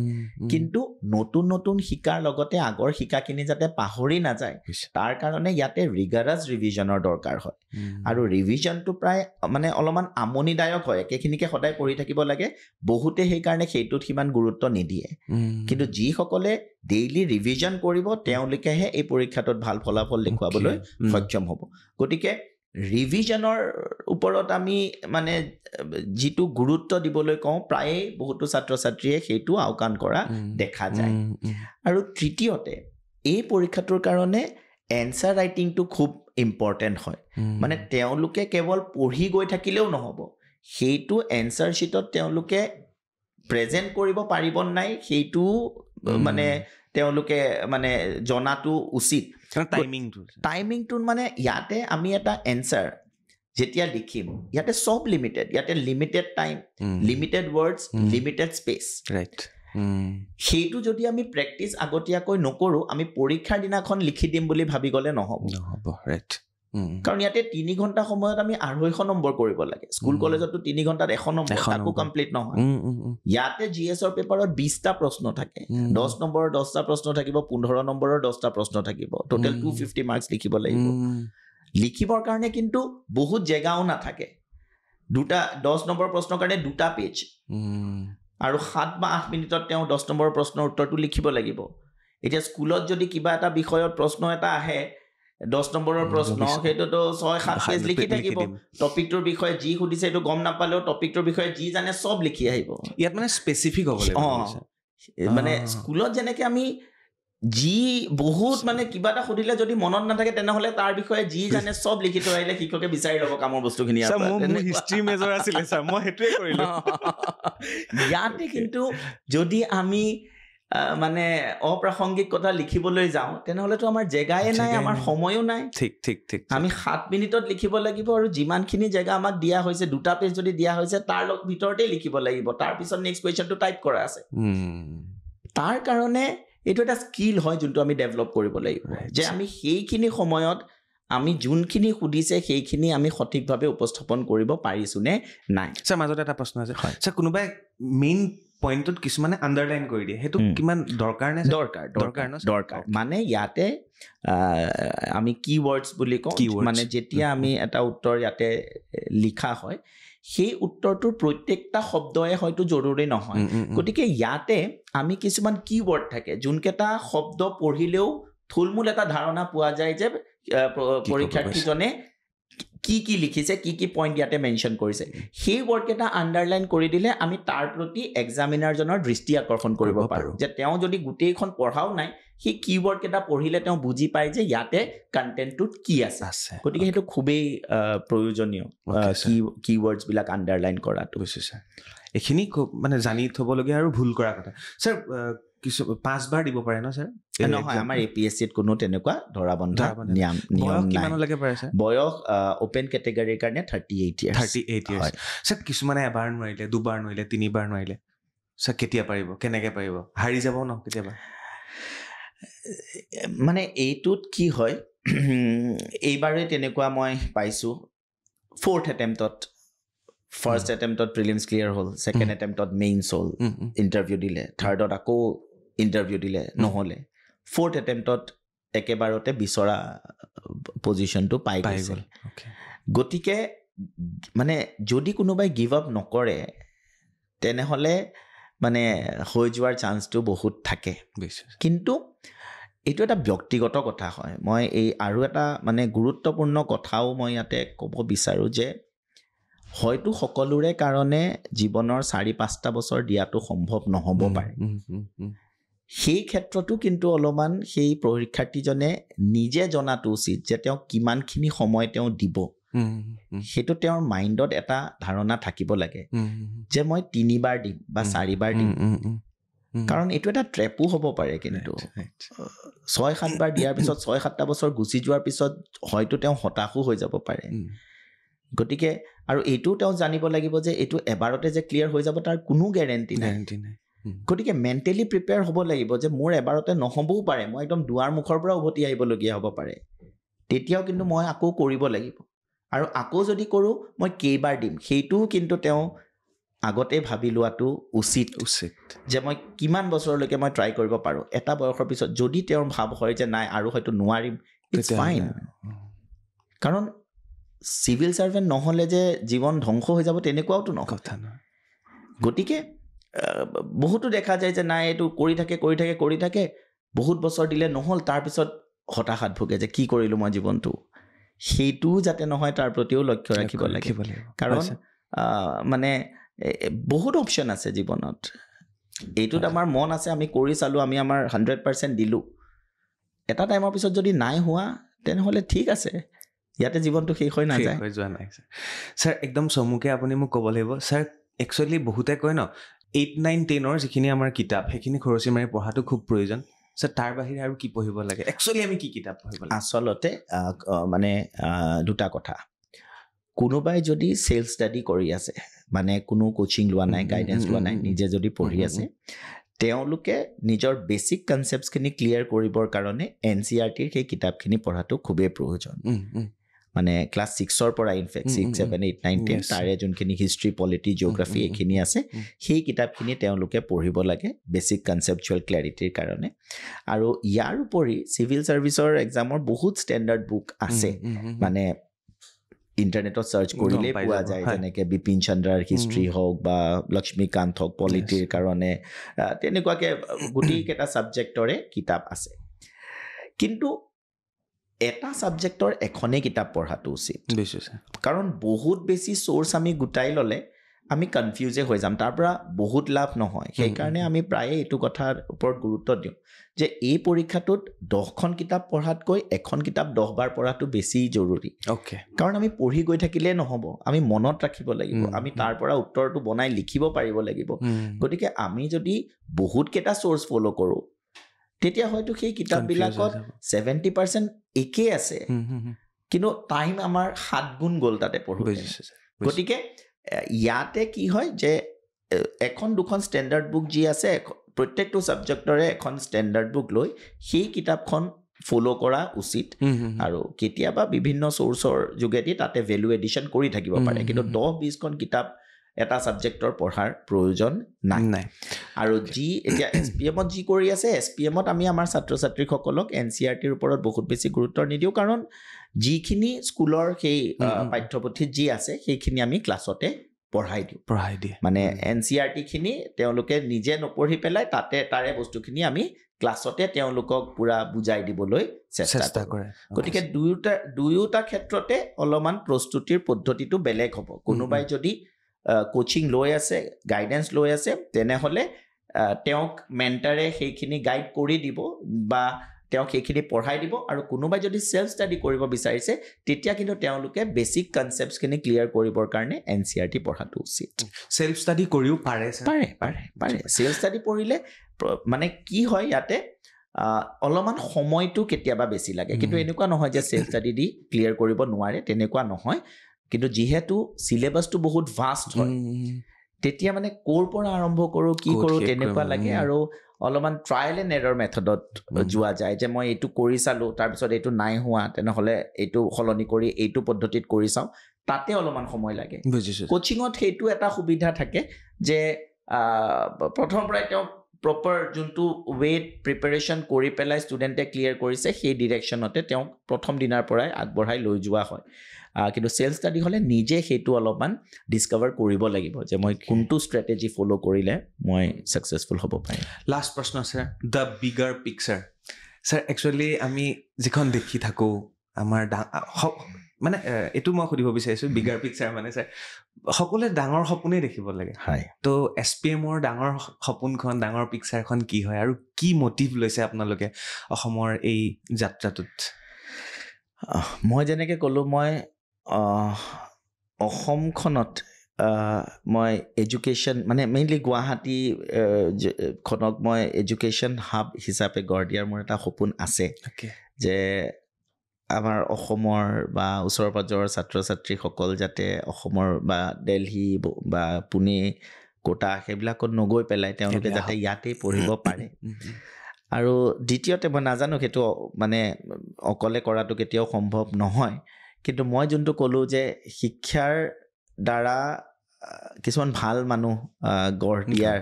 কিন্তু নতুন নতুন শিকাৰ লগতে আগৰ শিকাখিনি যাতে পাহৰি নাযায় তাৰ কাৰণে ইয়াতে ৰিগাৰাছ ৰিভিজনৰ দৰকাৰ হয় আৰু ৰিভিজনটো প্ৰায় মানে অলপমান আমনিদায়ক হয় একেখিনিকে সদায় পঢ়ি থাকিব লাগে বহুতে সেইকাৰণে সেইটোত সিমান গুৰুত্ব নিদিয়ে কিন্তু যিসকলে ডেইলি ৰিভিজন কৰিব তেওঁলোকেহে এই পৰীক্ষাটোত ভাল ফলাফল দেখুৱাবলৈ সক্ষম হ'ব গতিকে ৰিভিজনৰ ওপৰত আমি মানে যিটো গুৰুত্ব দিবলৈ কওঁ প্ৰায়ে বহুতো ছাত্ৰ ছাত্ৰীয়ে সেইটো আওকাণ কৰা দেখা যায় আৰু তৃতীয়তে এই পৰীক্ষাটোৰ কাৰণে এনচাৰ ৰাইটিংটো খুব ইম্পৰ্টেণ্ট হয় মানে তেওঁলোকে কেৱল পঢ়ি গৈ থাকিলেও নহ'ব সেইটো এনচাৰ শ্বীটত তেওঁলোকে প্ৰেজেণ্ট কৰিব পাৰিব নাই সেইটো মানে তেওঁলোকে মানে জনাটো উচিত টাইমিংটো মানে ইয়াতে আমি এটা এনচাৰ যেতিয়া লিখিম ইয়াতে সব লিমিটেড ইয়াতে limited time limited words limited space right সেইটো যদি আমি প্ৰেক্টিচ আগতীয়াকৈ নকৰোঁ আমি পৰীক্ষাৰ দিনাখন লিখি দিম বুলি ভাবি গ'লে নহ'ব ৰাইট কাৰণ ইয়াতে 3 ঘণ্টা সময়ত আমি 250 নম্বৰ কৰিব লাগে স্কুল কলেজতো 3 ঘণ্টাত 100 নম্বৰ তাকো কমপ্লিট নহয় ইয়াতে GSৰ পেপাৰত 20টা প্ৰশ্ন থাকে 10 নম্বৰৰ 10টা প্ৰশ্ন থাকিব 15 নম্বৰৰ 10টা প্ৰশ্ন থাকিব টোটেল 250 মাৰ্কছ লিখিব লাগিব লিখিবৰ কাৰণে কিন্তু বহুত জেগাও নাথাকে 10 নম্বৰ প্ৰশ্নৰ কাৰণে 2টা পেজ আৰু 7 বা 8 মিনিটত তেওঁ 10 নম্বৰৰ প্ৰশ্নৰ উত্তৰটো লিখিব লাগিব এতিয়া স্কুলত যদি কিবা এটা বিষয়ত প্ৰশ্ন এটা আহে 10 নম্বৰৰ প্ৰশ্ন সেইটোতো 6-7 পেজ লিখি থাকিব টপিকটোৰ বিষয়ে যি সুধিছে এইটো গম নাপালেও টপিকটোৰ বিষয়ে যি জানে সব লিখি আহিব ইয়াত মানে স্পেচিফিক হ'ব লাগিব মানে স্কুলত যেনেকৈ আমি যি বহুত মানে কিবা এটা সুধিলে যদি মনত নাথাকে তেনেহ'লে তাৰ বিষয়ে যি জানে সব লিখি থৈ আহিলে শিক্ষকে বিচাৰি ল'ব কামৰ বস্তুখিনি হিষ্ট্ৰী মেজৰ আছিলে ছাৰ মই সেইটোৱে কৰিলোঁ ইয়াতে কিন্তু যদি আমি মানে অপ্ৰাসংগিক কথা লিখিবলৈ যাওঁ তেনেহ'লেতো আমাৰ জেগাই নাই আমাৰ সময়ো নাই ঠিক আমি 7 মিনিটত লিখিব লাগিব আৰু যিমানখিনি জেগা আমাক দিয়া হৈছে 2টা পেজ যদি দিয়া হৈছে তাৰ ভিতৰতে লিখিব লাগিব তাৰপিছত নেক্সট কুৱেশ্যনটো টাইপ কৰা আছে তাৰ কাৰণে এইটো এটা স্কিল হয় যোনটো আমি ডেভেলপ কৰিব লাগিব যে আমি সেইখিনি সময়ত আমি যোনখিনি সুধিছে সেইখিনি আমি সঠিকভাৱে উপস্থাপন কৰিব পাৰিছোঁ নে নাই ছাৰ মাজতে এটা প্ৰশ্ন আছে ছাৰ কোনোবাই মেইন পইণ্টত কিছুমানে আণ্ডাৰলাইন কৰি দিয়ে সেইটো কিমান দৰকাৰ নে দৰকাৰ মানে ইয়াতে আমি কিৱৰ্ডছ বুলি কওঁ মানে যেতিয়া আমি এটা উত্তৰ ইয়াতে লিখা হয় সেই উত্তৰটোৰ প্ৰত্যেকটা শব্দই হয়তো জৰুৰী নহয় গতিকে ইয়াতে আমি কিছুমান কিৱৰ্ড থাকে যোনকেইটা শব্দ পঢ়িলেও থুলমূল এটা ধাৰণা পোৱা যায় যে পৰীক্ষাৰ্থীজনে কি লিখিছে কি পইণ্ট ইয়াতে মেনশ্যন কৰিছে সেই ৱৰ্ডকেইটা আণ্ডাৰলাইন কৰি দিলে আমি তাৰ প্ৰতি এক্সামিনাৰজনৰ দৃষ্টি আকৰ্ষণ কৰিব পাৰোঁ যে তেওঁ যদি গোটেইখন পঢ়াও নাই সেই কিৱৰ্ডকেইটা পঢ়িলে তেওঁ বুজি পায় যে ইয়াতে কণ্টেণ্টটোত কি আছে গতিকে সেইটো খুবেই প্ৰয়োজনীয় কিৱৰ্ডছবিলাক আণ্ডাৰলাইন কৰাটো হৈছে ছাৰ এইখিনি মানে জানি থ'বলগীয়া আৰু ভুল কৰা কথা ছাৰ কিছু 5 বাৰ দিব পাৰে ন ছাৰ নহয় আমাৰ APSCত কোনো তেনেকুৱা ধৰা বন্ধা নিয়ম কিমানলৈকে পাৰে ছাৰ বয়স অপেন কেটেগৰীৰ কাৰণে 38 ইয়াৰ্ছ ছাৰ কিছুমানে এবাৰ নোৱাৰিলে 2 বাৰ নোৱাৰিলে 3 বাৰ নোৱাৰিলে ছাৰ কেতিয়া পাৰিব কেনেকৈ পাৰিব হাৰি যাব ন কেতিয়াবা মানে এইটোত কি হয় এইবাৰে তেনেকুৱা মই পাইছোঁ 4th এটেম্পটত ফাৰ্ষ্ট এটেম্পটত প্ৰিলিমছ ক্লিয়াৰ হ'ল ছেকেণ্ড এটেম্পটত মেইনছ হ'ল ইণ্টাৰভিউ দিলে থাৰ্ডত আকৌ ইণ্টাৰভিউ দিলে নহ'লে 4th এটেম্পটত একেবাৰতে বিচৰা পজিশ্যনটো পাই গৈছিল গতিকে মানে যদি কোনোবাই গিভ আপ নকৰে তেনেহ'লে মানে হৈ যোৱাৰ চান্সটো বহুত থাকে কিন্তু এইটো এটা ব্যক্তিগত কথা হয় মই এই আৰু এটা মানে গুৰুত্বপূৰ্ণ কথাও মই ইয়াতে ক'ব বিচাৰোঁ যে হয়তো সকলোৰে কাৰণে জীৱনৰ 4-5টা বছৰ দিয়াটো সম্ভৱ নহ'ব পাৰে সেই ক্ষেত্ৰতো কিন্তু অলপমান সেই পৰীক্ষাৰ্থীজনে নিজে জনাটো উচিত যে তেওঁ কিমানখিনি সময় তেওঁ দিব সেইটো তেওঁৰ মাইণ্ডত এটা ধাৰণা থাকিব লাগে যে মই 3 বাৰ দিম বা 4 বাৰ দিম কাৰণ এইটো এটা ট্ৰেপো হ'ব পাৰে কিন্তু 6-7 বাৰ দিয়াৰ পিছত 6-7টা বছৰ গুচি যোৱাৰ পিছত হয়তো তেওঁ হতাশো হৈ যাব পাৰে গতিকে আৰু এইটো তেওঁ জানিব লাগিব যে এইটো এবাৰতে যে ক্লিয়াৰ হৈ যাব তাৰ কোনো গ্যাৰান্টি নাই গতিকে মেণ্টেলি প্ৰিপেয়াৰ হ'ব লাগিব যে মোৰ এবাৰতে নহ'বও পাৰে মই একদম দুৱাৰ মুখৰ পৰা উভতি আহিবলগীয়া হ'ব পাৰে তেতিয়াও কিন্তু মই আকৌ কৰিব লাগিব আৰু আকৌ যদি কৰোঁ মই কেইবাৰ দিম সেইটোও কিন্তু তেওঁ আগতে ভাবি লোৱাটো উচিত যে মই কিমান বছৰলৈকে মই ট্ৰাই কৰিব পাৰোঁ এটা বয়সৰ পিছত যদি তেওঁৰ ভাৱ হয় যে নাই আৰু হয়তো নোৱাৰিম ইটছ ফাইন কাৰণ চিভিল চাৰ্ভেণ্ট নহ'লে যে জীৱন ধ্বংস হৈ যাব তেনেকুৱাওতো নহয় গতিকে বহুতো দেখা যায় যে নাই এইটো কৰি থাকে বহুত বছৰ দিলে নহ'ল তাৰপিছত হতাশাত ভোগে যে কি কৰিলোঁ মই জীৱনটো সেইটোও যাতে নহয় তাৰ প্ৰতিও লক্ষ্য ৰাখিব লাগে কাৰণ মানে বহুত অপশ্যন আছে জীৱনত এইটোত আমাৰ মন আছে আমি কৰি চালোঁ আমি আমাৰ 100% দিলোঁ এটা টাইমৰ পিছত যদি নাই হোৱা তেনেহ'লে ঠিক আছে ইয়াতে জীৱনটো শেষ হৈ নাযায় যোৱা নাই ছাৰ একদম চমুকে আপুনি মোক ক'ব লাগিব ছাৰ একচুৱেলি বহুতে কয় ন 8, 9, 10ৰ যিখিনি আমাৰ কিতাপ সেইখিনি খৰচি মাৰি পঢ়াটো খুব প্ৰয়োজন ছাৰ তাৰ বাহিৰে আৰু কি পঢ়িব লাগে একচুৱেলি আমি কি কিতাপ পঢ়িব লাগে আচলতে মানে দুটা কথা কোনোবাই যদি সেলফ ষ্টাডি কৰি আছে মানে কোনো কোচিং লোৱা নাই গাইডেন্স লোৱা নাই নিজে যদি পঢ়ি আছে তেওঁলোকে নিজৰ বেছিক কনচেপ্টছখিনি ক্লিয়াৰ কৰিবৰ কাৰণে NCERTৰ সেই কিতাপখিনি পঢ়াটো খুবেই প্ৰয়োজন মানে ক্লাছ 6ৰ পৰা ইনফেক্ট 6, 7, 8, 9, 10 তাৰে যোনখিনি হিষ্ট্ৰী পলিটি জিঅ'গ্ৰাফি এইখিনি আছে সেই কিতাপখিনি তেওঁলোকে পঢ়িব লাগে বেছিক কনচেপচুৱেল ক্লেৰিটিৰ কাৰণে আৰু ইয়াৰ উপৰি চিভিল ছাৰ্ভিচৰ এক্সামৰ বহুত ষ্টেণ্ডাৰ্ড বুক আছে মানে ইণ্টাৰনেটত চাৰ্চ কৰিলেই পোৱা যায় যেনেকৈ বিপিন চন্দ্ৰাৰ হিষ্ট্ৰী হওক বা লক্ষ্মীকান্ত হওক পলিটিৰ কাৰণে তেনেকুৱাকৈ গোটেইকেইটা ছাবজেক্টৰে কিতাপ আছে কিন্তু এটা ছাবজেক্টৰ এখনেই কিতাপ পঢ়াটো উচিত কাৰণ বহুত বেছি চ'ৰ্চ আমি গোটাই ল'লে আমি কনফিউজে হৈ যাম তাৰ পৰা বহুত লাভ নহয় সেইকাৰণে আমি প্ৰায়ে এইটো কথাৰ ওপৰত গুৰুত্ব দিওঁ যে এই পৰীক্ষাটোত 10খন কিতাপ পঢ়াতকৈ এখন কিতাপ 10 বাৰ পঢ়াটো বেছি জৰুৰী কাৰণ আমি পঢ়ি গৈ থাকিলে নহ'ব আমি মনত ৰাখিব লাগিব আমি তাৰ পৰা উত্তৰটো বনাই লিখিব পাৰিব লাগিব গতিকে আমি যদি বহুতকেইটা চ'ৰ্চ ফ'ল' কৰোঁ তেতিয়া হয়তো সেই কিতাপবিলাকত 70% একেই আছে কিন্তু টাইম আমাৰ 7 গুণ গ'ল তাতে পঢ়োঁ গতিকে ইয়াতে কি হয় যে এখন দুখন ষ্টেণ্ডাৰ্ড বুক যি আছে প্ৰত্যেকটো ছাবজেক্টৰে এখন ষ্টেণ্ডাৰ্ড বুক লৈ সেই কিতাপখন ফ'ল' কৰা উচিত আৰু কেতিয়াবা বিভিন্ন চ'ৰ্চৰ যোগেদি তাতে ভেলু এডিশ্যন কৰি থাকিব পাৰে কিন্তু 10-20খন কিতাপ এটা ছাবজেক্টৰ পঢ়াৰ প্ৰয়োজন নাই আৰু যি এতিয়া SPMত যি কৰি আছে SPMত আমি আমাৰ ছাত্ৰ ছাত্ৰীসকলক NCERTৰ ওপৰত বহুত বেছি গুৰুত্ব নিদিওঁ কাৰণ যিখিনি স্কুলৰ সেই পাঠ্যপুথিত যি আছে সেইখিনি আমি ক্লাছতে পঢ়াই দিয়ে মানে NCERTখিনি তেওঁলোকে নিজে নপঢ়ি পেলাই তাৰে বস্তুখিনি আমি ক্লাছতে তেওঁলোকক পুৰা বুজাই দিবলৈ চেষ্টা কৰে গতিকে দুয়োটা ক্ষেত্ৰতে অলপমান প্ৰস্তুতিৰ পদ্ধতিটো বেলেগ হ'ব কোনোবাই যদি কোচিং লৈ আছে গাইডেন্স লৈ আছে তেনেহ'লে তেওঁক মেণ্টাৰে সেইখিনি গাইড কৰি দিব বা তেওঁক সেইখিনি পঢ়াই দিব আৰু কোনোবাই যদি সেলফ ষ্টাডি কৰিব বিচাৰিছে তেতিয়া কিন্তু তেওঁলোকে বেছিক কনচেপ্টছখিনি ক্লিয়াৰ কৰিবৰ কাৰণে NCERT পঢ়াটো উচিত সেলফ ষ্টাডি কৰিও পাৰে সেলফ ষ্টাডি পঢ়িলে মানে কি হয় ইয়াতে অলপমান সময়টো কেতিয়াবা বেছি লাগে কিন্তু এনেকুৱা নহয় যে সেলফ ষ্টাডি দি ক্লিয়াৰ কৰিব নোৱাৰে তেনেকুৱা নহয় কিন্তু যিহেতু চিলেবাছটো বহুত ভাষ্ট হয় তেতিয়া মানে ক'ৰ পৰা আৰম্ভ কৰোঁ কি কৰোঁ তেনেকুৱা লাগে আৰু অলপমান ট্ৰায়েল এণ্ড এৰৰ মেথডত যোৱা যায় যে মই এইটো কৰি চালোঁ তাৰপিছত এইটো নাই হোৱা তেনেহ'লে এইটো সলনি কৰি এইটো পদ্ধতিত কৰি চাওঁ তাতে অলপমান সময় লাগে কোচিঙত সেইটো এটা সুবিধা থাকে যে প্ৰথমৰ পৰাই তেওঁ প্ৰপাৰ যোনটো ৱেট প্ৰিপাৰেশ্যন কৰি পেলাই ষ্টুডেণ্টে ক্লিয়াৰ কৰিছে সেই ডিৰেকশ্যনতে তেওঁক প্ৰথম দিনাৰ পৰাই আগবঢ়াই লৈ যোৱা হয় কিন্তু সেলফ ষ্টাডি হ'লে নিজে সেইটো অলপমান ডিছকভাৰ কৰিব লাগিব যে মই কোনটো ষ্ট্ৰেটেজি ফ'ল' কৰিলে মই ছাকচেছফুল হ'ব পাৰিম লাষ্ট প্ৰশ্ন sir the bigger picture sir actually আমি যিখন দেখি থাকোঁ আমাৰ মানে এইটো মই সুধিব বিচাৰিছোঁ বিগাৰ পিকচাৰ মানে ছাৰ সকলোৱে ডাঙৰ সপোনেই দেখিব লাগে হয় তো SPMৰ ডাঙৰ সপোনখন ডাঙৰ পিকচাৰখন কি হয় আৰু কি মটিভ লৈছে আপোনালোকে অসমৰ এই যাত্ৰাটোত মই যেনেকৈ ক'লোঁ মই অসমখনত মই এডুকেশ্যন মানে মেইনলি গুৱাহাটী খনক মই এডুকেশ্যন হাব হিচাপে গঢ় দিয়াৰ মোৰ এটা সপোন আছে যে আমাৰ অসমৰ বা ওচৰ পাজৰৰ ছাত্ৰ ছাত্ৰীসকল যাতে অসমৰ বা দিল্লী বা পুনে কোটা সেইবিলাকত নগৈ পেলাই তেওঁলোকে যাতে ইয়াতেই পঢ়িব পাৰে আৰু দ্বিতীয়তে মই নাজানো সেইটো মানে অকলে কৰাটো কেতিয়াও সম্ভৱ নহয় কিন্তু মই যোনটো ক'লোঁ যে শিক্ষাৰ দ্বাৰা কিছুমান ভাল মানুহ গঢ় দিয়াৰ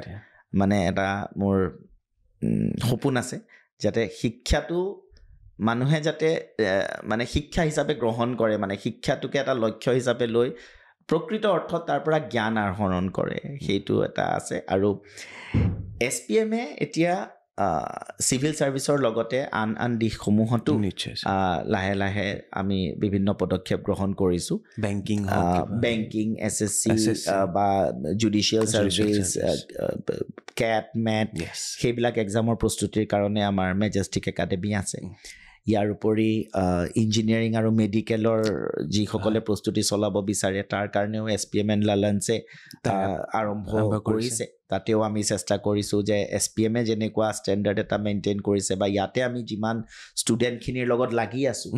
মানে এটা মোৰ সপোন আছে যাতে শিক্ষাটো মানুহে যাতে মানে শিক্ষা হিচাপে গ্ৰহণ কৰে মানে শিক্ষাটোকে এটা লক্ষ্য হিচাপে লৈ প্ৰকৃত অৰ্থত তাৰ পৰা জ্ঞান আহৰণ কৰে সেইটো এটা আছে আৰু SPMে এতিয়া চিভিল ছাৰ্ভিচৰ লগতে আন দিশসমূহতো লাহে লাহে আমি বিভিন্ন পদক্ষেপ গ্ৰহণ কৰিছোঁ বেংকিং SSC বা জুডিচিয়েল ছাৰ্ভিচ কেট মেট সেইবিলাক এক্সামৰ প্ৰস্তুতিৰ কাৰণে আমাৰ মেজেষ্টিক একাডেমি আছে ইয়াৰ উপৰি ইঞ্জিনিয়াৰিং আৰু মেডিকেলৰ যিসকলে প্ৰস্তুতি চলাব বিচাৰে তাৰ কাৰণেও SPM এণ্ড লালান্সে আৰম্ভ কৰিছে তাতেও আমি চেষ্টা কৰিছোঁ যে SPMে যেনেকুৱা ষ্টেণ্ডাৰ্ড এটা মেইনটেইন কৰিছে বা ইয়াতে আমি যিমান ষ্টুডেণ্টখিনিৰ লগত লাগি আছোঁ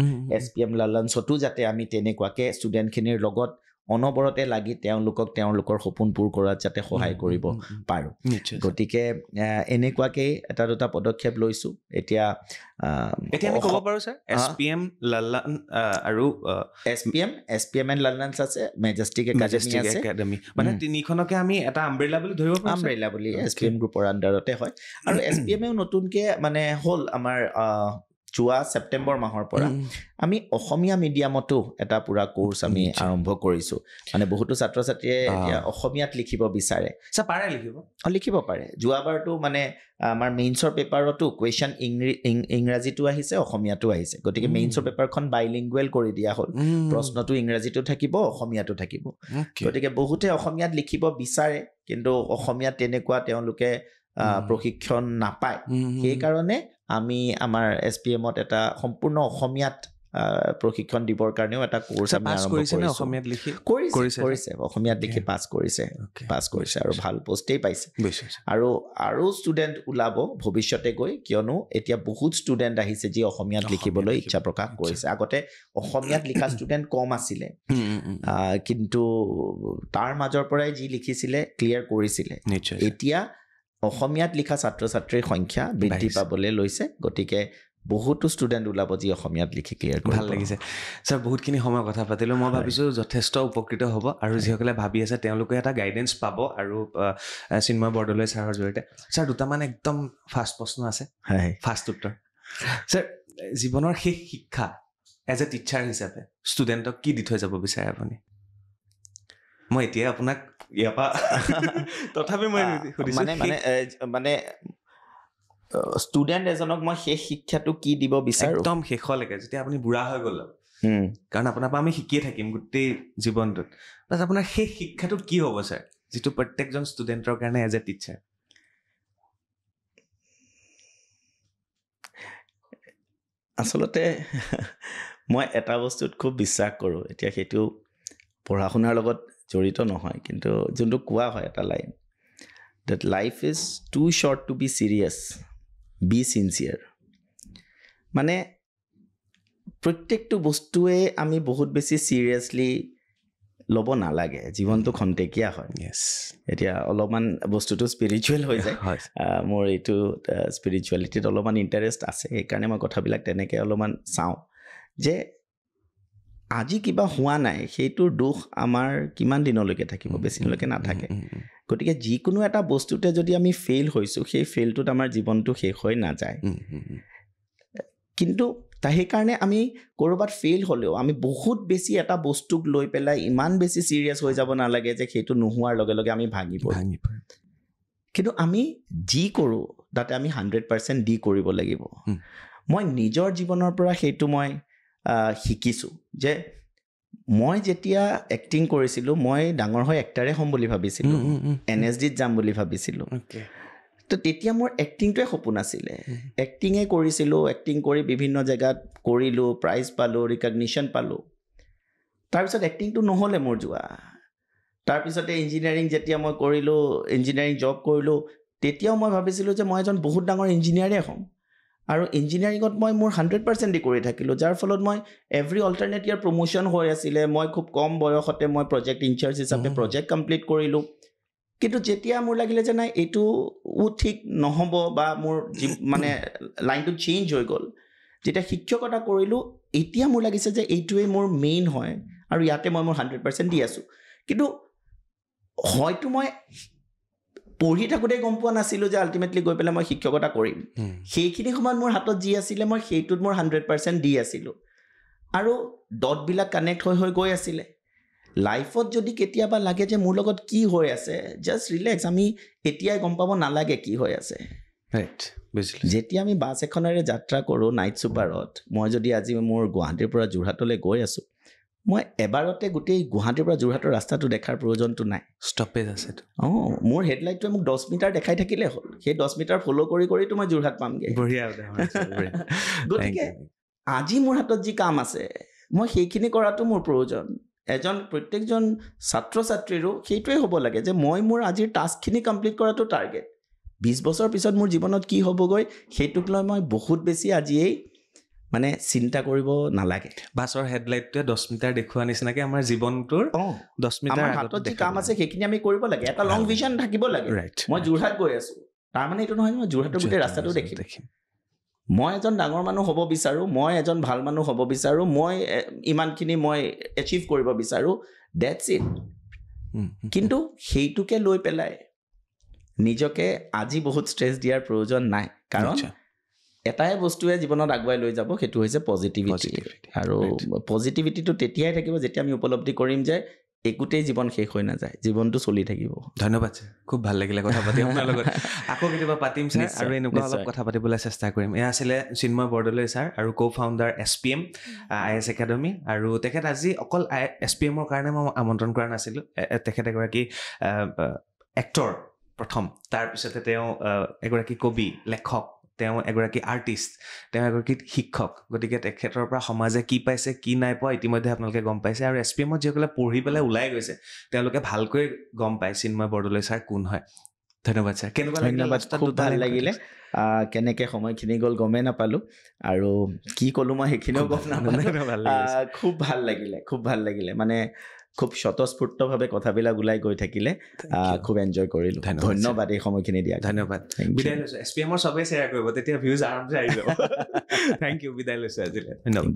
SPM লালান্সতো যাতে আমি তেনেকুৱাকৈ ষ্টুডেণ্টখিনিৰ লগত অনবৰতে লাগি তেওঁলোকৰ সপোন পূৰ কৰাত যাতে সহায় কৰিব পাৰোঁ গতিকে এনেকুৱাকেই এটা দুটা পদক্ষেপ লৈছোঁ এতিয়া আমি ক'ব পাৰোঁ ছাৰ SPM লালান আৰু SPM এণ্ড লালান্স আছে মেজেষ্টিক একাডেমি মানে তিনিখনকে আমি এটা আমব্ৰেলা বুলি ধৰিব পাৰোঁ আমব্ৰেলা বুলি SPM গ্ৰুপৰ আণ্ডাৰতে হয় আৰু SPMেও নতুনকৈ মানে হ'ল আমাৰ যোৱা ছেপ্টেম্বৰ মাহৰ পৰা আমি অসমীয়া মিডিয়ামতো এটা পুৰা কোৰ্চ আমি আৰম্ভ কৰিছোঁ মানে বহুতো ছাত্ৰ ছাত্ৰীয়ে এতিয়া অসমীয়াত লিখিব বিচাৰে লিখিব পাৰে যোৱাবাৰতো মানে আমাৰ মেইনছৰ পেপাৰতো কুৱেশ্যন ইংৰাজীটো আহিছে অসমীয়াটো আহিছে গতিকে মেইনছৰ পেপাৰখন বাইলিংগুৱেল কৰি দিয়া হ'ল প্ৰশ্নটো ইংৰাজীটো থাকিব অসমীয়াটো থাকিব গতিকে বহুতে অসমীয়াত লিখিব বিচাৰে কিন্তু অসমীয়াত তেনেকুৱা তেওঁলোকে প্ৰশিক্ষণ নাপায় সেইকাৰণে আমি আমাৰ SPMত এটা সম্পূৰ্ণ অসমীয়াত প্ৰশিক্ষণ দিবৰ কাৰণেও এটা কোৰ্চ আমি আৰম্ভ কৰিছে অসমীয়াত লিখি পাছ কৰিছে আৰু ভাল পোষ্টেই পাইছে আৰু ষ্টুডেণ্ট ওলাব ভৱিষ্যতে গৈ কিয়নো এতিয়া বহুত ষ্টুডেণ্ট আহিছে যি অসমীয়াত লিখিবলৈ ইচ্ছা প্ৰকাশ কৰিছে আগতে অসমীয়াত লিখা ষ্টুডেণ্ট কম আছিলে কিন্তু তাৰ মাজৰ পৰাই যি লিখিছিলে ক্লিয়াৰ কৰিছিলে এতিয়া অসমীয়াত লিখা ছাত্ৰ ছাত্ৰীৰ সংখ্যা বৃদ্ধি পাবলৈ লৈছে গতিকে বহুতো ষ্টুডেণ্ট ওলাব যি অসমীয়াত লিখি ক্লিয়াৰ কৰিব ভাল লাগিছে ছাৰ বহুতখিনি সময় কথা পাতিলোঁ মই ভাবিছোঁ যথেষ্ট উপকৃত হ'ব আৰু যিসকলে ভাবি আছে তেওঁলোকে এটা গাইডেঞ্চ পাব আৰু চিন্ময় বৰদলৈ ছাৰৰ জৰিয়তে ছাৰ দুটামান একদম ফাষ্ট প্ৰশ্ন আছে ফাষ্ট উত্তৰ ছাৰ জীৱনৰ শেষ শিক্ষা এজ এ টিচাৰ হিচাপে ষ্টুডেণ্টক কি দি থৈ যাব বিচাৰে আপুনি মই এতিয়া আপোনাক ইয়াৰ পৰা তথাপি মই মানে ষ্টুডেণ্ট এজনক মই শেষ শিক্ষাটো কি দিব বিচাৰোঁ একদম শেষলৈকে যেতিয়া আপুনি বুঢ়া হৈ গ'ল কাৰণ আপোনাৰ পৰা আমি শিকিয়ে থাকিম গোটেই জীৱনটোত বাছ আপোনাৰ শেষ শিক্ষাটো কি হ'ব ছাৰ যিটো প্ৰত্যেকজন ষ্টুডেণ্টৰ কাৰণে এজ এ টিচাৰ আচলতে মই এটা বস্তুত খুব বিশ্বাস কৰোঁ এতিয়া সেইটো পঢ়া শুনাৰ লগত জড়িত নহয় কিন্তু যোনটো কোৱা হয় এটা line that life is too short to be serious be sincere মানে প্ৰত্যেকটো বস্তুৱে আমি বহুত বেছি চিৰিয়াছলি ল'ব নালাগে জীৱনটো খন্তেকীয়া হয় এতিয়া অলপমান বস্তুটো স্পিৰিচুৱেল হৈ যায় মোৰ এইটো স্পিৰিচুৱেলিটিত অলপমান ইণ্টাৰেষ্ট আছে সেইকাৰণে মই কথাবিলাক তেনেকৈ অলপমান চাওঁ যে আজি কিবা হোৱা নাই সেইটোৰ দুখ আমাৰ কিমান দিনলৈকে থাকিব বেছি দিনলৈকে নাথাকে গতিকে যিকোনো এটা বস্তুতে যদি আমি ফেইল হৈছোঁ সেই ফেইলটোত আমাৰ জীৱনটো শেষ হৈ নাযায় কিন্তু সেইকাৰণে আমি ক'ৰবাত ফেইল হ'লেও আমি বহুত বেছি এটা বস্তুক লৈ পেলাই ইমান বেছি চিৰিয়াছ হৈ যাব নালাগে যে সেইটো নোহোৱাৰ লগে লগে আমি ভাঙিব কিন্তু আমি যি কৰোঁ তাতে আমি 100% দি কৰিব লাগিব মই নিজৰ জীৱনৰ পৰা সেইটো মই শিকিছোঁ যে মই যেতিয়া এক্টিং কৰিছিলোঁ মই ডাঙৰ হৈ এক্টাৰে হ'ম বুলি ভাবিছিলোঁ NSDত যাম বুলি ভাবিছিলোঁ তো তেতিয়া মোৰ এক্টিংটোৱে সপোন আছিলে এক্টিঙে কৰিছিলোঁ এক্টিং কৰি বিভিন্ন জেগাত কৰিলোঁ প্ৰাইজ পালোঁ ৰিকগনিশ্যন পালোঁ তাৰপিছত এক্টিংটো নহ'লে মোৰ যোৱা তাৰপিছতে ইঞ্জিনিয়াৰিং যেতিয়া মই কৰিলোঁ ইঞ্জিনিয়াৰিং জব কৰিলোঁ তেতিয়াও মই ভাবিছিলোঁ যে মই এজন বহুত ডাঙৰ ইঞ্জিনিয়াৰে হ'ম আৰু ইঞ্জিনিয়াৰিঙত মই মোৰ 100% দি কৰি থাকিলোঁ যাৰ ফলত মই এভৰি অল্টাৰনেট ইয়াৰ প্ৰমোশ্যন হৈ আছিলে মই খুব কম বয়সতে মই প্ৰজেক্ট ইনচাৰ্জ হিচাপে প্ৰজেক্ট কমপ্লিট কৰিলোঁ কিন্তু যেতিয়া মোৰ লাগিলে যে নাই এইটো ঠিক নহ'ব বা মোৰ মানে লাইনটো চেঞ্জ হৈ গ'ল যেতিয়া শিক্ষকতা কৰিলোঁ এতিয়া মোৰ লাগিছে যে এইটোৱে মোৰ মেইন হয় আৰু ইয়াতে মই মোৰ 100% দি আছোঁ কিন্তু হয়তো মই পঢ়ি থাকোঁতে গম পোৱা নাছিলোঁ যে আল্টিমেটলি গৈ পেলাই মই শিক্ষকতা কৰিম সেইখিনি সময়ত মোৰ হাতত যি আছিলে মই সেইটোত মোৰ 100% দি আছিলোঁ আৰু ডটবিলাক কানেক্ট হৈ গৈ আছিলে লাইফত যদি কেতিয়াবা লাগে যে মোৰ লগত কি হৈ আছে জাষ্ট ৰিলেক্স আমি এতিয়াই গম পাব নালাগে কি হৈ আছে যেতিয়া আমি বাছ এখনেৰে যাত্ৰা কৰোঁ নাইট ছুপাৰত মই যদি আজি মোৰ গুৱাহাটীৰ পৰা যোৰহাটলৈ গৈ আছোঁ মই এবাৰতে গোটেই গুৱাহাটীৰ পৰা যোৰহাটৰ ৰাস্তাটো দেখাৰ প্ৰয়োজনটো নাই ষ্টপেজ আছে মোৰ হেডলাইটটোৱে মোক 10 মিটাৰ দেখাই থাকিলে হ'ল সেই 10 মিটাৰ ফ'ল' কৰিতো মই যোৰহাট পামগৈ গতিকে আজি মোৰ হাতত যি কাম আছে মই সেইখিনি কৰাটো মোৰ প্ৰয়োজন প্ৰত্যেকজন ছাত্ৰ ছাত্ৰীৰো সেইটোৱে হ'ব লাগে যে মই মোৰ আজিৰ টাস্কখিনি কমপ্লিট কৰাটো টাৰ্গেট 20 বছৰ পিছত মোৰ জীৱনত কি হ'বগৈ সেইটোক লৈ মই বহুত বেছি আজিয়েই মানে চিন্তা কৰিব নালাগে বাছৰ হেডলাইটটোৱে 10 মিটাৰ দেখুওৱা নিচিনাকৈ আমাৰ জীৱনটোৰ 10 মিটাৰ আমাৰ হাতত যি কাম আছে সেইখিনি আমি কৰিব লাগে এটা লং ভিজন থাকিব লাগে মই যোৰহাট গৈ আছোঁ তাৰমানে এইটো নহয় মই যোৰহাটৰ গোটেই ৰাস্তাটো দেখিম মই এজন ডাঙৰ মানুহ হ'ব বিচাৰোঁ মই এজন ভাল মানুহ হ'ব বিচাৰোঁ মই ইমানখিনি মই এচিভ কৰিব বিচাৰোঁ ডেটছ ইট কিন্তু সেইটোকে লৈ পেলাই নিজকে আজি বহুত ষ্ট্ৰেছ দিয়াৰ প্ৰয়োজন নাই কাৰণ এটাই বস্তুৱে জীৱনত আগুৱাই লৈ যাব সেইটো হৈছে পজিটিভিটি আৰু পজিটিভিটিটো তেতিয়াই থাকিব যেতিয়া আমি উপলব্ধি কৰিম যে একোটেই জীৱন শেষ হৈ নাযায় জীৱনটো চলি থাকিব ধন্যবাদ ছাৰ খুব ভাল লাগিলে কথা পাতি আপোনাৰ লগত আকৌ কেতিয়াবা পাতিম ছাৰ আৰু এনেকুৱা অলপ কথা পাতিবলৈ চেষ্টা কৰিম এয়া আছিলে চিন্ময় বৰদলৈ ছাৰ আৰু co-founder SPM IS একাডেমি আৰু তেখেত আজি অকল SPMৰ কাৰণে মই আমন্ত্ৰণ কৰা নাছিলোঁ তেখেত এগৰাকী এক্টৰ প্ৰথম তাৰপিছতে তেওঁ এগৰাকী কবি লেখক তেওঁ এগৰাকী আৰ্টিষ্ট তেওঁ এগৰাকী শিক্ষক গতিকে তেখেতৰ পৰা সমাজে কি পাইছে কি নাই পোৱা ইতিমধ্যে আপোনালোকে গম পাইছে আৰু SPMত যিসকলে পঢ়ি পেলাই ওলাই গৈছে তেওঁলোকে ভালকৈ গম পায় চিন্ময় বৰদলৈ ছাৰ কোন হয় ধন্যবাদ ছাৰ কেনেকুৱা ধন্যবাদ খুব ভাল লাগিলে কেনেকৈ সময়খিনি গ'ল গমেই নাপালোঁ আৰু কি ক'লোঁ মই সেইখিনিও গম নাপালোঁ খুব ভাল লাগিলে মানে খুব স্বতঃস্ফূৰ্তভাৱে কথাবিলাক ওলাই গৈ থাকিলে খুব এনজয় কৰিলোঁ ধন্যবাদ এই সময়খিনি দিয়া ধন্যবাদ বিদায় লৈছোঁ SPMৰ চবেই শ্বেয়াৰ কৰিব তেতিয়া ভিউজ আৰামছে আহি যাব থেংক ইউ বিদায় লৈছোঁ আজিলৈ ধন্যবাদ